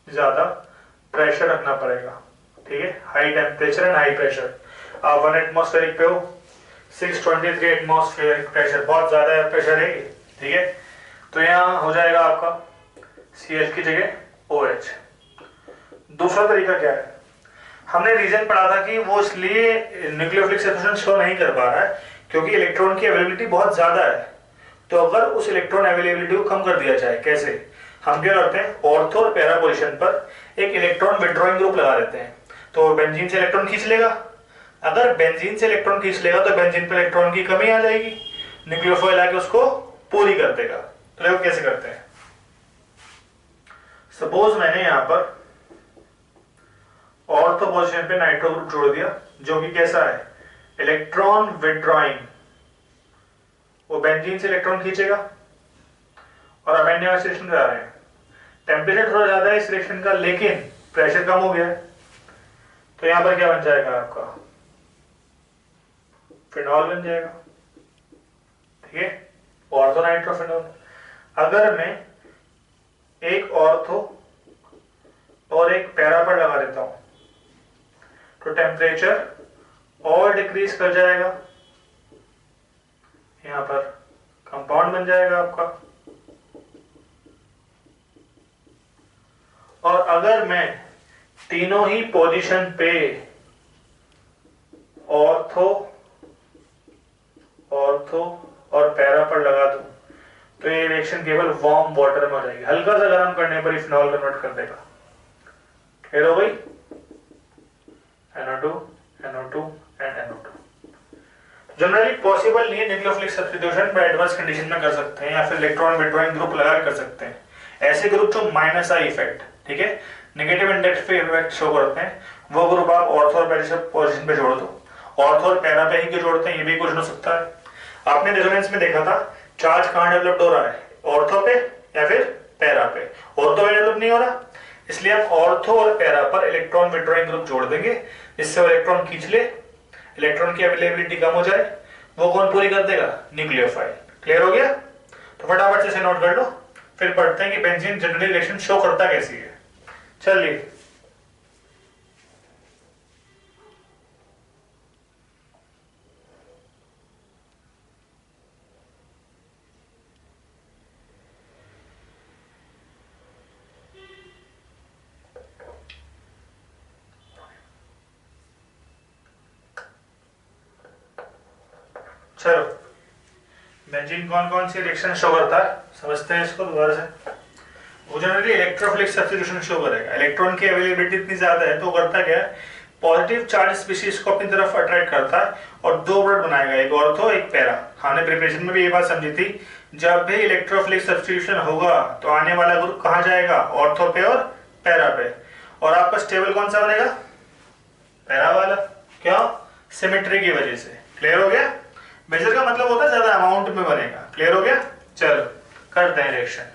ज्यादा प्रेशर रखना पड़ेगा, ठीक है, high temperature and high pressure. आप 1 एटमॉस्फेरिक पे हो, 623 एटमॉस्फेरिक प्रेशर, बहुत ज्यादा प्रेशर है, ठीक है, तो यहाँ हो जाएगा आपका Cl की जगह OH। दूसरा तरीका क्या है, हमने रीजन पढ़ा था कि वो इसलिए न्यूक्लियोफिलिक सब्स्टिट्यूशन शो नहीं कर पा रहा है क्योंकि इलेक्ट्रॉन की अवेलेबिलिटी बहुत ज्यादा है। तो अगर उस इलेक्ट्रॉन अवेलेबिलिटी को कम कर दिया जाए, कैसे, हम क्या करते हैं, ऑर्थो और पैरा पोजीशन पर एक इलेक्ट्रॉन विड्रॉइंग ग्रुप लगा देते हैं, तो बेंजीन से इलेक्ट्रॉन खींच लेगा। अगर बेंजीन से इलेक्ट्रॉन खींच लेगा तो बेंजीन पर इलेक्ट्रॉन की कमी आ जाएगी, न्यूक्लियोफाइल आके उसको पूरी कर देगा। तो देखो कैसे करते हैं। सपोज मैंने यहां पर ऑर्थो पोजीशन पे नाइट्रो ग्रुप जोड़ दिया, जो कि कैसा है, इलेक्ट्रॉन विड्रॉइंग। वो बेंजीन से इलेक्ट्रॉन खींचेगा और अमेन्यो एसिड रिएक्शन करा रहे हैं। टेम्परेचर थोड़ा ज्यादा है इस रिएक्शन का, लेकिन प्रेशर कम हो गया है, तो यहां पर क्या बन जाएगा आपका, फिनॉल बन जाएगा। ठीक है, ऑर्थो नाइट्रोफिनॉल। अगर मैं एक ऑर्थो और एक पैरा पर लगा देता हूं तो टेम्परेचर और डिक्रीज कर जाएगा, यहां पर कंपाउंड बन जाएगा आपका। और अगर मैं तीनों ही पोजीशन पे ऑर्थो और पैरा पर लगा दूं तो ये रिएक्शन केवल वार्म वाटर में हो जाएगी, हल्का सा गर्म करने पर फिनॉल कन्वर्ट कर देगा। क्लियर हो गई, NO2 NO2 and NO2। Generally possible नहीं है न्यूक्लियोफिलिक सब्स्टिट्यूशन, पर एडवर्स कंडीशन में कर सकते हैं या फिर इलेक्ट्रॉन विड्रॉइंग ग्रुप लगा कर सकते हैं। ऐसे ग्रुप जो माइनस आई इफेक्ट, ठीक है, नेगेटिव इंडेक्स पे इफेक्ट शो करते हैं, वो ग्रुप आप ऑर्थो और पैरा पोजीशन पे जोड़ दो। ऑर्थो और पैरा पे ही क्यों जोड़ते हैं, ये भी क्वेश्चन हो सकता है। आपने रेजोनेंस में देखा था चार्ज कहां डेवलप हो रहा है, ऑर्थो पे या फिर पैरा पे। ऑर्थो पे डेवलप नहीं हो रहा, इसलिए हम ऑर्थो और पैरा पर इलेक्ट्रॉन विड्रॉइंग ग्रुप जोड़ देंगे, जिससे वो इलेक्ट्रॉन खींच ले, इलेक्ट्रॉन की अवेलेबिलिटी कम हो जाए। वो कौन पूरी कर देगा, न्यूक्लियोफाइल। क्लियर हो गया, तो फटाफट से नोट कर लो, फिर पढ़ते हैं कि बेंजीन जनरली रिएक्शन शो करता कैसी है। चलिए, चलो बेंजीन कौन कौन सी रिएक्शन शो करता है समझते हैं इसको दोबारा से। वो जनरली इलेक्ट्रोफिलिक सब्स्टिट्यूशन शो करेगा। इलेक्ट्रॉन की अवेलेबिलिटी इतनी ज्यादा है तो करता क्या है, पॉजिटिव चार्ज स्पीशीज को अपनी तरफ अट्रैक्ट करता है और दो प्रोडक्ट बनाएगा, एक ऑर्थो एक पैरा। हमने प्रिपरेशन में भी ये बात समझी थी, जब भी इलेक्ट्रोफिलिक सब्स्टिट्यूशन होगा तो आने वाला ग्रुप कहाँ जाएगा, ऑर्थो पे और पैरा पे। और आपका स्टेबल कौन सा बनेगा, पैरा वाला। क्यों, सिमेट्री की वजह से। क्लियर हो गया, मेजर का मतलब होता है ज्यादा अमाउंट में बनेगा। क्लियर हो गया, चलो करते हैं रिएक्शन।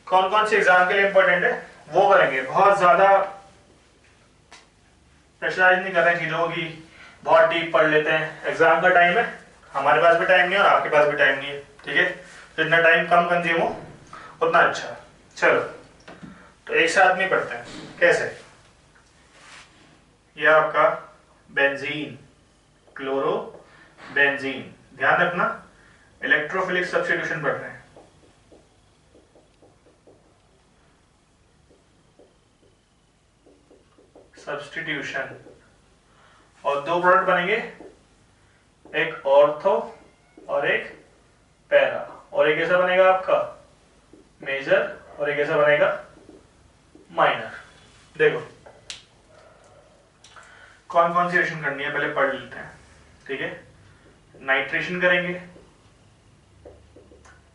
कौन कौन सी एग्जाम के लिए इंपॉर्टेंट है वो करेंगे, बहुत ज्यादा प्रेशराइज नहीं कर रहे हैं चीजों की, बहुत डीप पढ़ लेते हैं। एग्जाम का टाइम है, हमारे पास भी टाइम नहीं है और आपके पास भी टाइम नहीं है, ठीक है, तो जितना टाइम कम कंज्यूम हो उतना अच्छा। चलो तो एक साथ में पढ़ते हैं, कैसे। यह आपका बेंजीन, क्लोरो बेंजीन, ध्यान रखना इलेक्ट्रोफिलिक सब्स्टिट्यूशन पढ़ रहे हैं। सब्स्टिट्यूशन, और दो प्रोडक्ट बनेंगे, एक ऑर्थो और एक पैरा, और एक ऐसा बनेगा आपका मेजर और एक ऐसा बनेगा माइनर। देखो कौन कौन सी रिएक्शन करनी है पहले पढ़ लेते हैं, ठीक है। नाइट्रेशन करेंगे,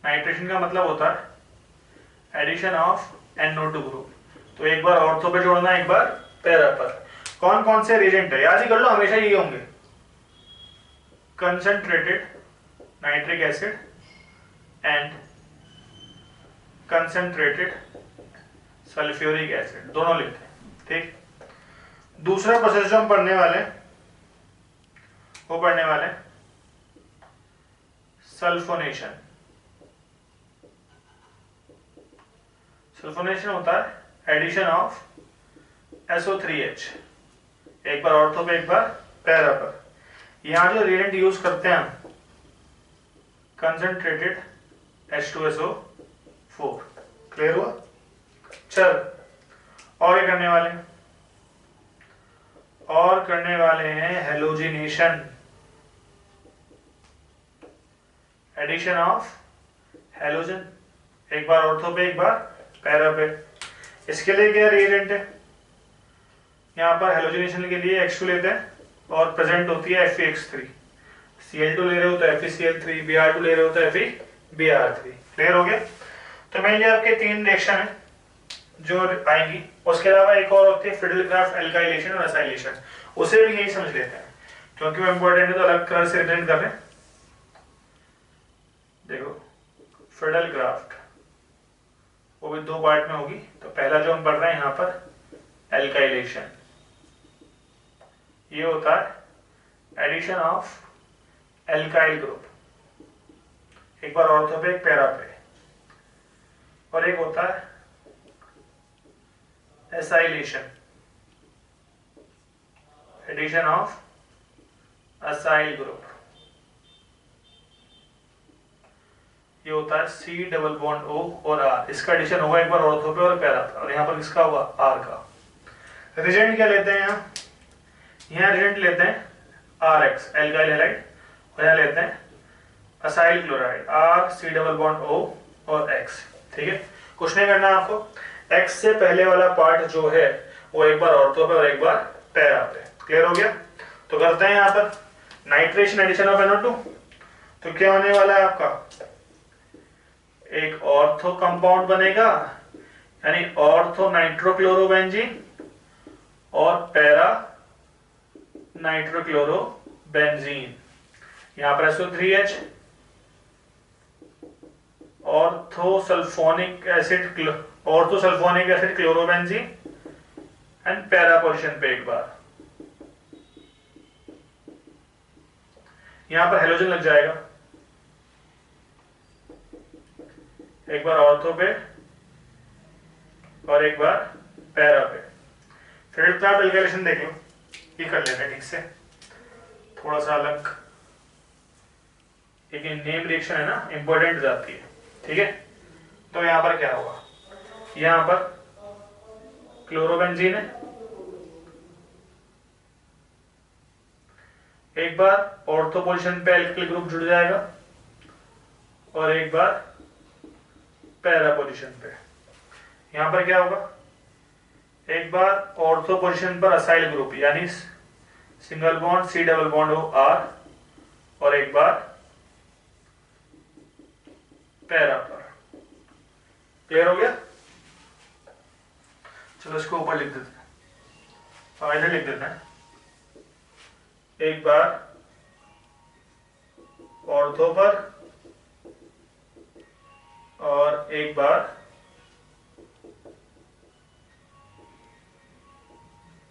नाइट्रेशन का मतलब होता है एडिशन ऑफ NO2 ग्रुप। तो एक बार ऑर्थो पे जोड़ना, एक बार पैरा पर। कौन कौन से रिएजेंट है याद ही कर लो, हमेशा ये होंगे, concentrated nitric acid and concentrated sulphuric acid, दोनों लिखते हैं, ठीक। दूसरा प्रोसेस जो हम पढ़ने वाले वो पढ़ने वाले सल्फोनेशन। सल्फोनेशन होता है एडिशन ऑफ SO3H, एक बार ऑर्थो पे एक बार पैरा पर। यहां जो रिएजेंट यूज करते हैं हम, कंसंट्रेटेड H2SO4। क्लियर हुआ, चल और क्या करने वाले हैं, और करने वाले हैं हेलोजिनेशन, एडिशन ऑफ हेलोजन, एक बार ऑर्थो पे एक बार पैरा पे। इसके लिए क्या रिएजेंट है, यहाँ पर हेलोजिनेशन के लिए H2 लेते हैं और प्रेजेंट होती है Fe(X3), Cl2 ले रहे हो तो FeCl3, Br2 ले रहे हो तो FeBr3। क्लियर हो गया। तो मेनली आपके 3 रिएक्शन है जो आएंगी। उसके अलावा एक और होती है फिडेलक्राफ्ट एल्काइलेशन और एसाइलेशन, उसे भी यही समझ लेते हैं क्योंकि वो इंपॉर्टेंट है तो अलग कलर से रिप्रेजेंट कर रहे हैं। देखो फिडेलक्राफ्ट वो भी 2 पार्ट में होगी। तो पहला जो हम पढ़ रहे हैं यहाँ पर एल्काइलेशन, ये होता है एडिशन ऑफ एल्काइल ग्रुप, एक बार ऑर्थो पे एक पैरा पे। और एक होता है acylation, addition of acyl group, ये होता है C डबल बॉन्ड O और R। इसका एडिशन होगा एक बार ऑर्थो पे और पैरा पे, और यहाँ पर किसका होगा R का। रिजेंट क्या लेते हैं यहाँ रिजेंट लेते हैं RX एल्काइल हैलाइड, और यहाँ लेते हैं acyl chloride R C double bond O और X। ठीक है, कुछ नहीं करना आपको, X से पहले वाला पार्ट जो है वो एक बार ऑर्थो पे और एक बार पैरा पे। क्लियर हो गया। तो करते हैं यहाँ पर नाइट्रेशन एडिशन ऑफ NO2। तो क्या होने वाला है आपका, एक ऑर्थो कंपाउंड बनेगा यानी ऑर्थो नाइट्रोक्लोरोबेंजीन और पैरा नाइट्रोक्लोरोबेंजीन। यहां पर SO3H orthosulphonic acid chlorobenzene and para position पे एक बार। यहां पर हेलोजन लग जाएगा, एक बार ऑर्थो पे और एक बार पैरा पे। फिडेलक्राफ्ट एल्काइलेशन देख लो, ये कर लेते हैं ठीक से, थोड़ा सा अलग, एक नेम रिएक्शन है ना, इंपॉर्टेंट जाती है। ठीक है, तो यहां पर क्या होगा, यहां पर क्लोरोबेंजीन है, एक बार ऑर्थो पोजीशन पे एल्किल ग्रुप जुड़ जाएगा और एक बार पैरा पोजीशन पे। यहां पर क्या होगा, एक बार ऑर्थो पोजीशन पर असाइल ग्रुप यानी single bond C double bond O R, और एक बार पैरा पर। क्लियर हो गया। चलो इसको ऊपर लिख देते हैं, फायदे लिख देते हैं। एक बार ऑर्थो पर और एक बार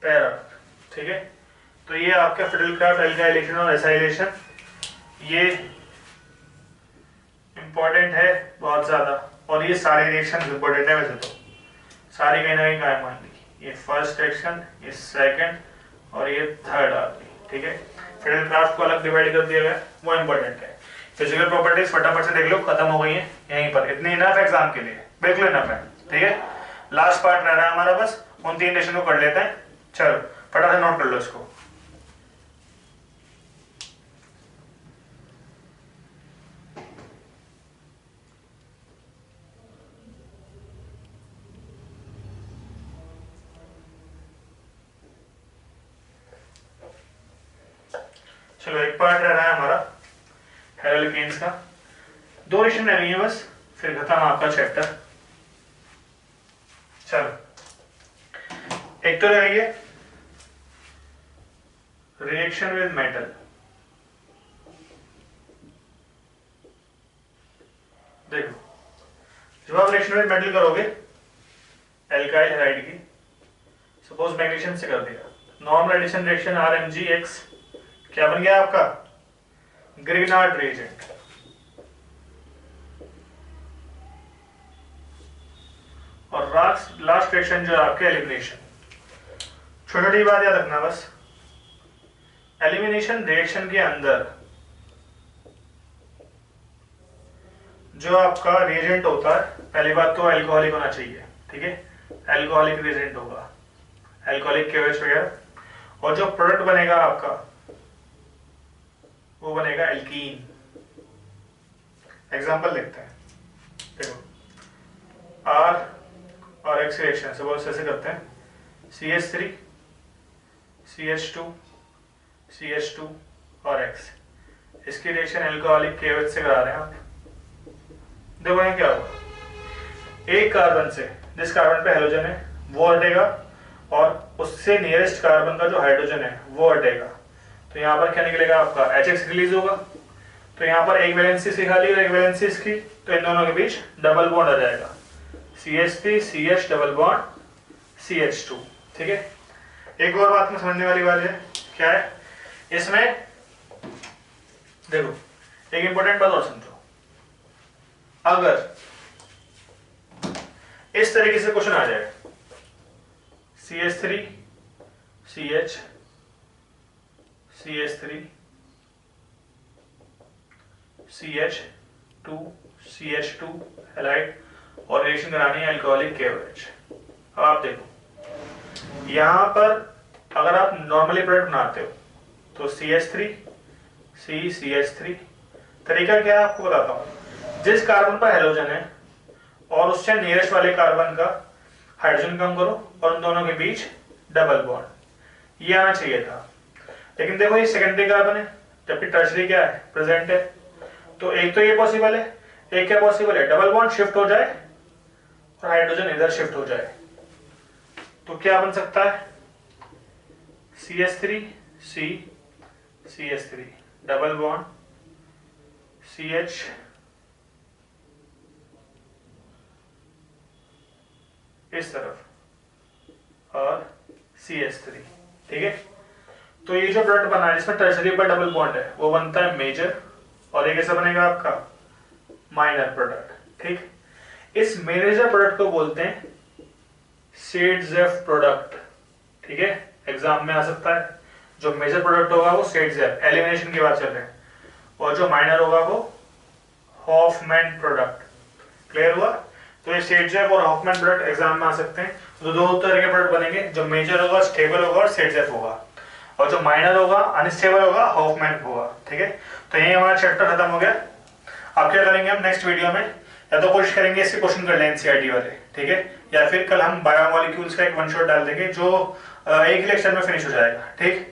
पैरा। ठीक है, तो ये आपका फिडेलक्राफ्ट एल्काइलेशन और एसाइलेशन, ये इंपॉर्टेंट है बहुत ज्यादा। और ये सारे रिएक्शन इंपॉर्टेंट है, वैसे तो सारी कहीं ना कहीं कायम मान ली। ये फर्स्ट रिएक्शन, ये सेकंड और ये थर्ड आ गई। ठीक है, फिडेलक्राफ्ट को अलग डिवाइड कर दिया गया, वो इंपॉर्टेंट है। फिजिकल प्रॉपर्टीज फटाफट से देख लो, खत्म हो गई है यहीं पर, इतनी इनफ एग्जाम के लिए, बिल्कुल इनफ है। ठीक है, लास्ट पार्ट रह रहा है हमारा, बस उन 3 लेसन को कर लेते हैं। चलो फटाफट से नोट कर लो इसको। चलो एक पार्ट रह रहा है हमारा हेलोकेन्स का, 2 रिएक्शन रह गई है बस, फिर खत्म आपका चैप्टर। चलो एक तो रह गई है रिएक्शन विद मेटल। देखो जब आप रिएक्शन विद मेटल करोगे एल्काइल हैलाइड की, सपोज मैग्नीशियम से कर दिया, नॉर्मल एडिशन रिएक्शन RMgX, क्या बन गया आपका ग्रिग्नार्ड रिएजेंट। और लास्ट रिएक्शन जो है आपके एलिमिनेशन। छोटी बात याद रखना बस, एलिमिनेशन रिएक्शन के अंदर जो आपका रिएजेंट होता है, पहली बात तो अल्कोहलिक होना चाहिए। ठीक है, अल्कोहलिक रिएजेंट होगा, अल्कोहलिक KOH वगैरह, और जो प्रोडक्ट बनेगा आपका वो बनेगा एल्कीन। एग्जांपल देखते हैं। देखो R और X रिएक्शन से वो ऐसे करते हैं, CH3 CH2 CH2 और X, इसकी रिएक्शन एल्कोहलिक KOH से करा रहे हैं आप। देखो यहाँ क्या होगा, एक कार्बन से जिस कार्बन पे हेलोजन है वो हटेगा और उससे नियरेस्ट कार्बन का जो हाइड्रोजन है वो हटेगा, तो यहाँ पर क्या निकलेगा आपका HX रिलीज होगा। तो यहाँ पर एक वैलेंसी इसकी खाली और एक वैलेंसी इसकी, तो इन दोनों के बीच डबल बॉन्ड आ जाएगा, CH3 CH double bond CH2। ठीक है, एक और बात में समझने वाली बात है, क्या है इसमें, देखो एक इंपॉर्टेंट बात और समझो, अगर इस तरीके से क्वेश्चन आ जाए CH3 CH CH3 CH2 CH2 halide और रिएक्शन करानी है अल्कोहलिक KOH। अब आप देखो यहां पर अगर आप नॉर्मली प्रोडक्ट बनाते हो तो CH3 CH3, तरीका क्या है आपको बताता हूं, जिस कार्बन पर हेलोजन है और उससे नियरेस्ट वाले कार्बन का हाइड्रोजन कम करो और उन दोनों के बीच डबल बॉन्ड, ये आना चाहिए था। लेकिन देखो ये सेकेंडरी कार्बन है जबकि टर्शरी क्या है, प्रेजेंट है, तो एक तो ये पॉसिबल है, एक क्या पॉसिबल है, डबल बॉन्ड शिफ्ट हो जाए और हाइड्रोजन इधर शिफ्ट हो जाए, तो क्या बन सकता है CH3 CH3 double bond CH इस तरफ और CH3। ठीक है, तो ये जो प्रोडक्ट बना है जिसमें टर्शरी पर डबल बॉन्ड है वो बनता है मेजर, और ये कैसा बनेगा आपका माइनर प्रोडक्ट। ठीक, इस मेजर प्रोडक्ट को बोलते हैं सेड्जेफ प्रोडक्ट। ठीक है, एग्जाम में आ सकता है, जो मेजर प्रोडक्ट होगा वो सेड्जेफ, एलिमिनेशन की बात चल रहे हैं, और जो माइनर होगा वो हॉफमैन प्रोडक्ट। क्लियर हुआ? तो ये सेड्जेफ और हॉफमैन प्रोडक्ट एग्जाम में आ सकते हैं। तो दो तरह के प्रोडक्ट बनेंगे, जो मेजर होगा स्टेबल होगा और सेड्जेफ होगा, और जो माइनर होगा अनस्टेबल होगा हॉफमैन होगा। ठीक है, तो यही हमारा चैप्टर खत्म हो गया। अब क्या करेंगे हम नेक्स्ट वीडियो में, या तो कोशिश करेंगे इसके क्वेश्चन कर लें NCERT वाले, ठीक है, या फिर कल हम बायोमोलिक्यूल्स का एक वन शॉट डाल देंगे जो एक ही लेक्चर में फिनिश हो जाएगा। ठीक,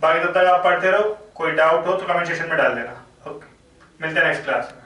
बाकी तब तक आप पढ़ते रहो, कोई डाउट हो तो कमेंट सेक्शन में डाल देना। ओके, मिलते हैं नेक्स्ट क्लास में।